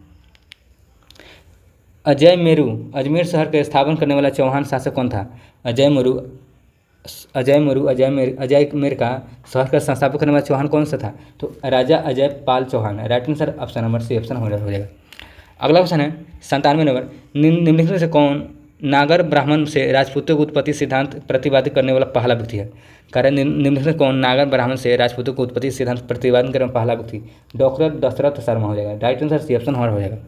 अजय मेरू, अजमेर शहर का स्थापन करने वाला चौहान शासक कौन था? अजय मेरू अजय मेर का शहर का संस्थापक करने वाला चौहान कौन सा था? तो Raja Ajay Pal Chauhan. Right answer option number C option हो जाएगा। अगला क्वेश्चन है 97 नंबर, निम्नलिखित में से कौन नागर ब्राह्मण से राजपूतों की उत्पत्ति सिद्धांत प्रतिपादित करने वाला पहला व्यक्ति है? कारण निम्नलिखित में कौन नागर ब्राह्मण से राजपूतों की उत्पत्ति सिद्धांत प्रतिपादित करने वाला पहला व्यक्ति? डॉक्टर दशरथ शर्मा हो जाएगा। राइट आंसर सी ऑप्शन हो जाएगा।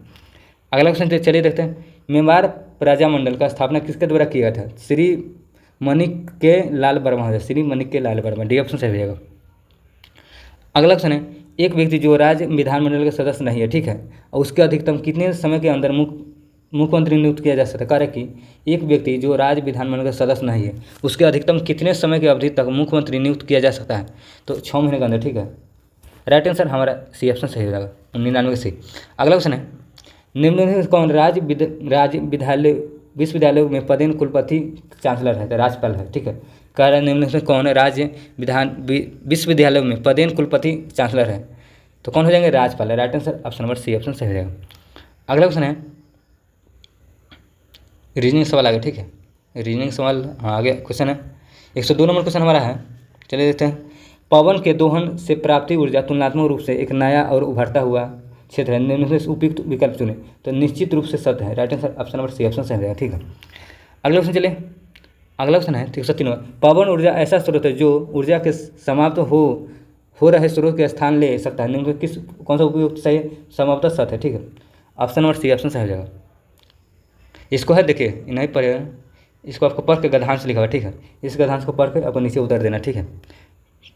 अगला क्वेश्चन चलिए देखते हैं, मेवाड़ प्रजामंडल का स्थापना किसके द्वारा किया गया था? श्री मणिक के लाल वर्मा हो जाएगा, श्री मणिक के लाल वर्मा। डी ऑप्शन सही हो जाएगा। अगला क्वेश्चन है, एक व्यक्ति जो राज्य विधानमंडल के सदस्य नहीं है, ठीक है, और उसके अधिकतम कितने समय के अंदर मुख्यमंत्री नियुक्त किया जा सकता है? कार्य कि एक व्यक्ति जो राज्य विधानमंडल का सदस्य नहीं है उसके अधिकतम कितने समय की अवधि तक मुख्यमंत्री नियुक्त किया जा सकता है? तो 6 महीने के अंदर, ठीक है। राइट आंसर हमारा सी ऑप्शन सही हो जाएगा, 99 से। अगला क्वेश्चन है, निम्नलिखित में कौन विश्वविद्यालयों में पदेन कुलपति चांसलर है? राज्यपाल है, ठीक है। कार्य निम्नलिखित में कौन विश्वविद्यालयों में पदेन कुलपति चांसलर है? तो कौन हो जाएंगे? राज्यपाल है। Right answer option number C option सही हो जाएगा। अगला क्वेश्चन है रीजनिंग सवाल आगे, ठीक है। रीजनिंग सवाल आगे क्वेश्चन है 102 नंबर क्वेश्चन हमारा है। चलिए देखते हैं, पवन के दोहन से प्राप्ति ऊर्जा तुलनात्मक रूप से एक नया और उभरता हुआ क्षेत्र है, निम्न से उपयुक्त विकल्प चुने। तो निश्चित रूप से सत्य है। Right answer option number C option सही हो जाएगा, ठीक है। अगला क्वेश्चन चलिए, अगला क्वेश्चन है 103 नंबर, पवन ऊर्जा ऐसा स्रोत है जो ऊर्जा के समाप्त हो रहे स्रोत के स्थान ले सकता है, निम्न किस कौन सा उपयुक्त सही समाप्त सत्य है, ठीक है। ऑप्शन नंबर सी ऑप्शन सही हो जाएगा। इसको है देखिए नहीं पढ़े, इसको आपको पढ़ के गद्यांश लिखा हुआ, ठीक है। इस गद्यांश को पढ़ के आपको नीचे उतार देना, ठीक है।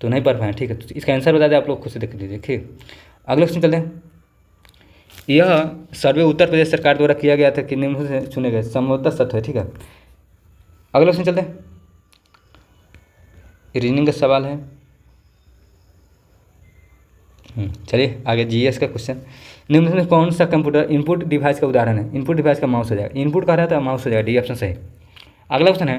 तो नहीं पढ़ पाए, ठीक है, तो इसका आंसर बता दें, आप लोग खुद से देख लीजिए, ठीक। अगले क्वेश्चन चलते हैं, यह सर्वे उत्तर प्रदेश सरकार द्वारा किया गया था कि निम्न से चुने गए संभवतः सत्य है, ठीक है। अगले क्वेश्चन चलते हैं, रीजनिंग का सवाल है। चलिए आगे जीएस का क्वेश्चन, निम्न में कौन सा कंप्यूटर इनपुट डिवाइस का उदाहरण है? इनपुट डिवाइस का माउस हो जाएगा, इनपुट कह रहा था माउस हो जाएगा। डी ऑप्शन सही। अगला क्वेश्चन है,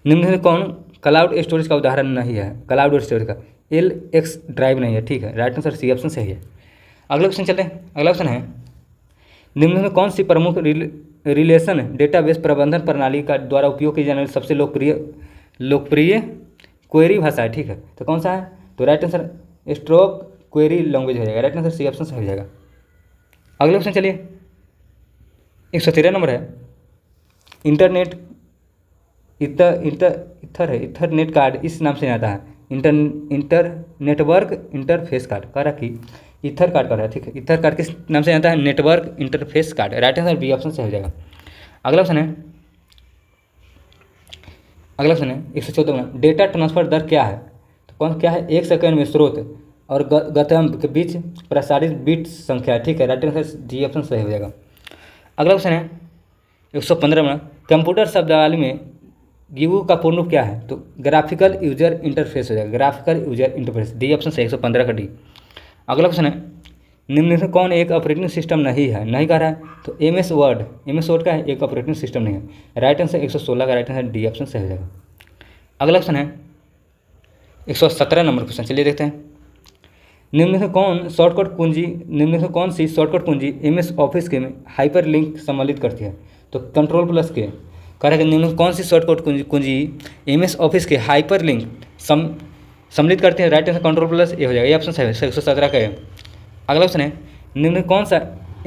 निम्न में कौन क्लाउड स्टोरेज का उदाहरण नहीं है? क्लाउड स्टोरेज का LX ड्राइव नहीं है, ठीक है। राइट आंसर सी ऑप्शन सही है। अगला क्वेश्चन चलते हैं, अगला क्वेश्चन है, निम्न में कौन सी प्रमुख रिलेशन डेटाबेस प्रबंधन प्रणाली का द्वारा उपयोग की जाने वाली सबसे लोकप्रिय क्वेरी भाषा है, ठीक है। तो कौन सा है? तो right answer stroke query language हो जाएगा। राइट आंसर सी ऑप्शन सही हो जाएगा। अगले क्वेश्चन चलिए 113 नंबर है, इंटरनेट इथरनेट कार्ड इस नाम से आता है, नेटवर्क इंटरफेस कार्ड। कह रहा कि ईथर कार्ड कर रहा है, ठीक है। ईथर कार्ड किस नाम से आता है? Network interface card. Right answer B option से हो जाएगा। अगला क्वेश्चन है, अगला क्वेश्चन है 114 में, डेटा ट्रांसफर दर क्या है? तो कौन क्या है? 1 सेकंड में स्रोत और गंतव्य के बीच प्रसारित बिट संख्या, ठीक है। राइट आंसर डी ऑप्शन सही हो जाएगा। अगला क्वेश्चन है 115 में, कंप्यूटर शब्दावली में GUI का पूर्ण रूप क्या है? तो ग्राफिकल यूजर इंटरफेस हो जाएगा, graphical user interface. D option सही, 115 का डी। अगला क्वेश्चन है, निम्न में कौन एक ऑपरेटिंग सिस्टम नहीं है? नहीं कह रहा है, तो MS वर्ड का है, एक ऑपरेटिंग सिस्टम नहीं है। राइट आंसर 116 का राइट आंसर डी ऑप्शन सही हो जाएगा। अगला क्वेश्चन है 117 नंबर क्वेश्चन, चलिए देखते हैं, निम्न में कौन सी शॉर्टकट कुंजी MS ऑफिस के में हाइपर लिंक सम्मिलित करती है? तो कंट्रोल+ के। कह रहा है कि निम्न में कौन सी शॉर्टकट कुंजी MS ऑफिस के हाइपर लिंक सम्मिलित करते हैं? राइट आंसर कंट्रोल+ ये हो जाएगा, ये ऑप्शन सही है, 117 का है। अगला क्वेश्चन है, निम्न में कौन सा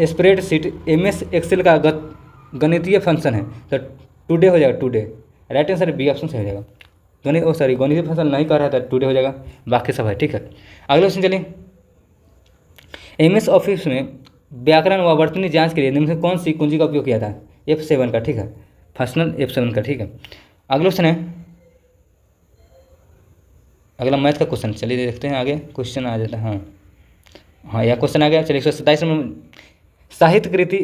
स्प्रेडशीट MS एक्सेल का गणितीय फंक्शन है? तो टुडे हो जाएगा, today. Right answer B option सही हो जाएगा। गणितीय फंक्शन नहीं कर रहा था, टुडे हो जाएगा, बाकी सब है, ठीक है। अगला क्वेश्चन चलिए, MS ऑफिस में व्याकरण व वर्तनी जांच के लिए निम्न में कौन सी कुंजी का उपयोग किया था? F7 का, ठीक है, फंक्शनल F7 का, ठीक है। अगला क्वेश्चन है, अगला मैथ का क्वेश्चन, चलिए देखते हैं आगे क्वेश्चन आ जाता है। हाँ यह क्वेश्चन आ गया। चलिए 127 में, साहित्य कृति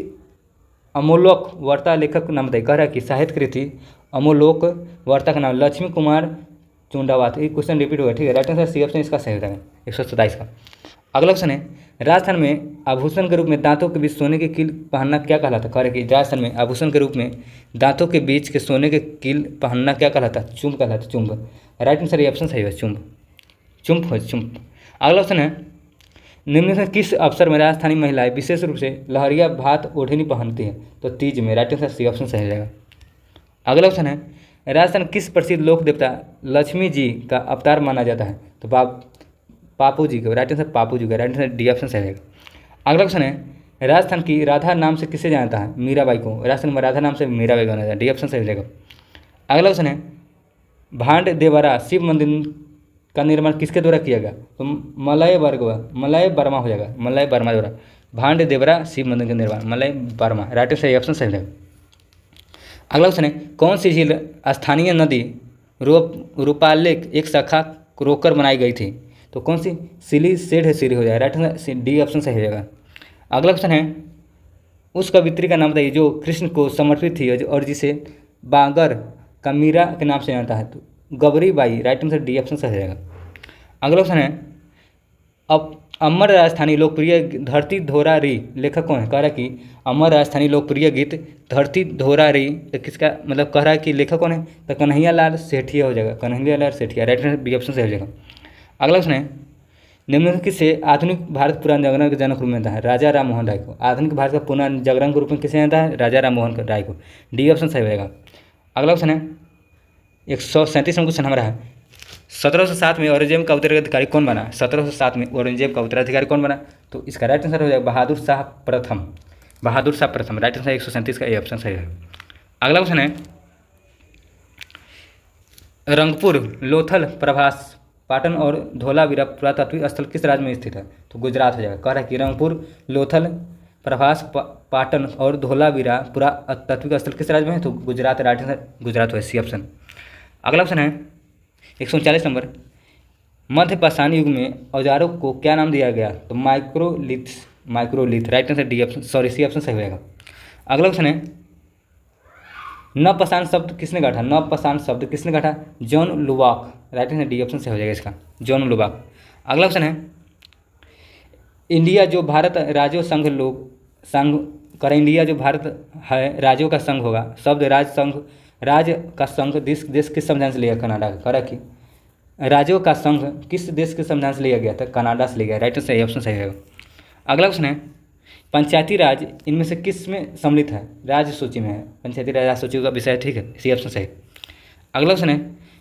अमोलोक वार्ता लेखक का नाम बताइए। कह रहा है कि साहित्य कृति अमोलोक वार्ता का नाम लक्ष्मी कुमार चुंडावात। ये क्वेश्चन रिपीट होगा, ठीक है। राइट आंसर सी ऑप्शन इसका सही हो जाएगा, 127 का। अगला क्वेश्चन है, राजस्थान में आभूषण के रूप में दांतों के बीच सोने के कील पहनना क्या कहलाता है? कह रहे कि राजस्थान में आभूषण के रूप में दांतों के बीच के सोने के कील पहनना क्या कहलाता है? चुंब कहलाता है, चुंब। राइट आंसर ये ऑप्शन सही है, चुंब, चुंब है, चुंब। अगला क्वेश्चन है, निम्न में किस अवसर में राजस्थानी महिलाएं विशेष रूप से लहरिया भात ओढ़नी पहनती हैं? तो तीज में। राइट आंसर सी ऑप्शन सही रहेगा। अगला क्वेश्चन है, राजस्थान किस प्रसिद्ध लोक देवता लक्ष्मी जी का अवतार माना जाता है? तो पापू जी का। राइट आंसर पापू जी का। राइट आंसर डी ऑप्शन सही रहेगा। अगला क्वेश्चन है, राजस्थान की राधा नाम से किसे जानता है? मीराबाई को। राजस्थान में राधा नाम से मीराबाई को जाना जाता है। डी ऑप्शन सही रहेगा। अगला क्वेश्चन है, भांड देवरा शिव मंदिर का निर्माण किसके द्वारा किया गया? तो मलय वर्मा हो जाएगा, मलय वर्मा द्वारा। भांड देवरा शिव मंदिर का निर्माण Malay Verma. Right answer option सही रहेगा। अगला क्वेश्चन है, कौन सी झील स्थानीय नदी रूपालेख एक शाखा रोककर बनाई गई थी? तो कौन सी? सिली सेड है, सिरी हो जाएगा। राइट आंसर डी ऑप्शन सही रहेगा। अगला क्वेश्चन है, उस कवित्री का नाम बताइए जो कृष्ण को समर्पित थी और जिसे बागर का मीरा के नाम से जानता है? तो Gabri Bai. Right answer D option सही रहेगा। अगला क्वेश्चन है, अब अमर राजस्थानी लोकप्रिय धरती धोरा री लेखक कौन है? कह रहा है कि अमर राजस्थानी लोकप्रिय गीत धरती धोरा री किसका मतलब कह रहा है कि लेखक कौन है? तो कन्हैया लाल सेठिया हो जाएगा, Kanhaiya Lal Sethia. Right answer B option सही हो जाएगा। अगला क्वेश्चन है, निम्नलिखित से आधुनिक भारत पुनर्जागरण के जनक रूप में जानता है? राजा राम मोहन राय को। आधुनिक भारत का पुनर्जागरण के रूप में किसे जानता है? राजा राम मोहन राय को। डी ऑप्शन सही रहेगा। अगला क्वेश्चन है, 137 नंबर क्वेश्चन हमारा है, 1707 में औरंगजेब का उत्तराधिकारी कौन बना? 1707 में औरंगजेब का उत्तराधिकारी कौन बना? तो इसका राइट आंसर हो जाएगा बहादुर शाह प्रथम, बहादुर शाह प्रथम। राइट आंसर 137 का ए ऑप्शन सही है। अगला क्वेश्चन है, रंगपुर, लोथल, प्रभास, पाटन और धोलावीरा पुरातात्विक स्थल किस राज्य में स्थित है? तो गुजरात हो जाएगा। कह रहा है कि रंगपुर, लोथल, प्रभास, पाटन और धोलावीरा पुरातात्विक स्थल किस राज्य में है? तो गुजरात। राइट आंसर गुजरात है, सी ऑप्शन। अगला क्वेश्चन है 139 नंबर, मध्य पाषाण युग में औजारों को क्या नाम दिया गया? तो microlith. Right answer D option C option सही होगा। अगला क्वेश्चन है, नवपाषाण शब्द किसने गांठा? नवपाषाण शब्द किसने गांठा? John Lubbock. Right answer D option सही हो जाएगा इसका, जॉन लुबाक। अगला क्वेश्चन है, इंडिया जो भारत राज्यों संघ कर इंडिया जो भारत है राज्यों का संघ होगा, शब्द राज्य का संघ देश किस संविधान से लिया? कनाडा। करा कि राज्यों का संघ किस देश के संविधान से लिया गया था? कनाडा से लिया गया। राइट आंसर ऑप्शन सही होगा। अगला क्वेश्चन है, पंचायती राज इनमें से किस में सम्मिलित है? राज्य सूची में है, पंचायती राज सूची का विषय। ठीक है, सी ऑप्शन सही। अगला क्वेश्चन है,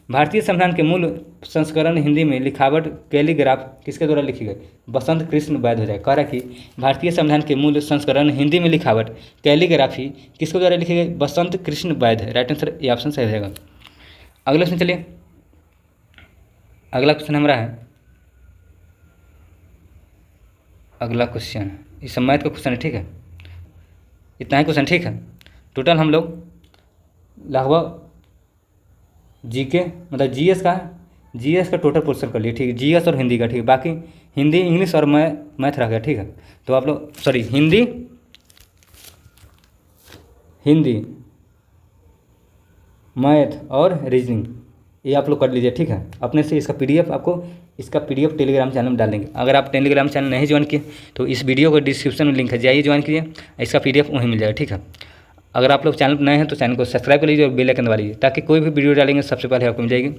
भारतीय संविधान के मूल संस्करण हिंदी में लिखावट कैलीग्राफ किसके द्वारा लिखी गई? बसंत कृष्ण वैद्य हो जाए। कह रहा कि भारतीय संविधान के मूल संस्करण हिंदी में लिखावट कैलीग्राफी किसके द्वारा लिखी गई? बसंत कृष्ण वैद्य। राइट आंसर ये ऑप्शन सही हो जाएगा। अगला क्वेश्चन चलिए, अगला क्वेश्चन हमारा है, अगला क्वेश्चन इस मैथ का क्वेश्चन है। ठीक है, इतना ही क्वेश्चन। ठीक है, टोटल हम लोग लगभग जीके मतलब जीएस का टोटल पोर्शन कर लिए। ठीक है, जीएस और हिंदी का। ठीक है, बाकी हिंदी, इंग्लिश और मैथ रह गया। ठीक है, तो आप लोग हिंदी, मैथ और रीजनिंग ये आप लोग कर लीजिए। ठीक है, अपने से इसका पीडीएफ टेलीग्राम चैनल में डाल देंगे। अगर आप टेलीग्राम चैनल नहीं ज्वाइन किए तो इस वीडियो को डिस्क्रिप्शन में लिंक है, जाइए ज्वाइन कीजिए, इसका पीडीएफ वहीं मिल जाएगा। ठीक है, अगर आप लोग चैनल पर नए हैं तो चैनल को सब्सक्राइब कर लीजिए और बेल आइकन दबा लीजिए ताकि कोई भी वीडियो डालेंगे सबसे पहले आपको मिल जाएगी।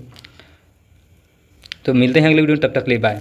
तो मिलते हैं अगले वीडियो में, तब तक के लिए बाय।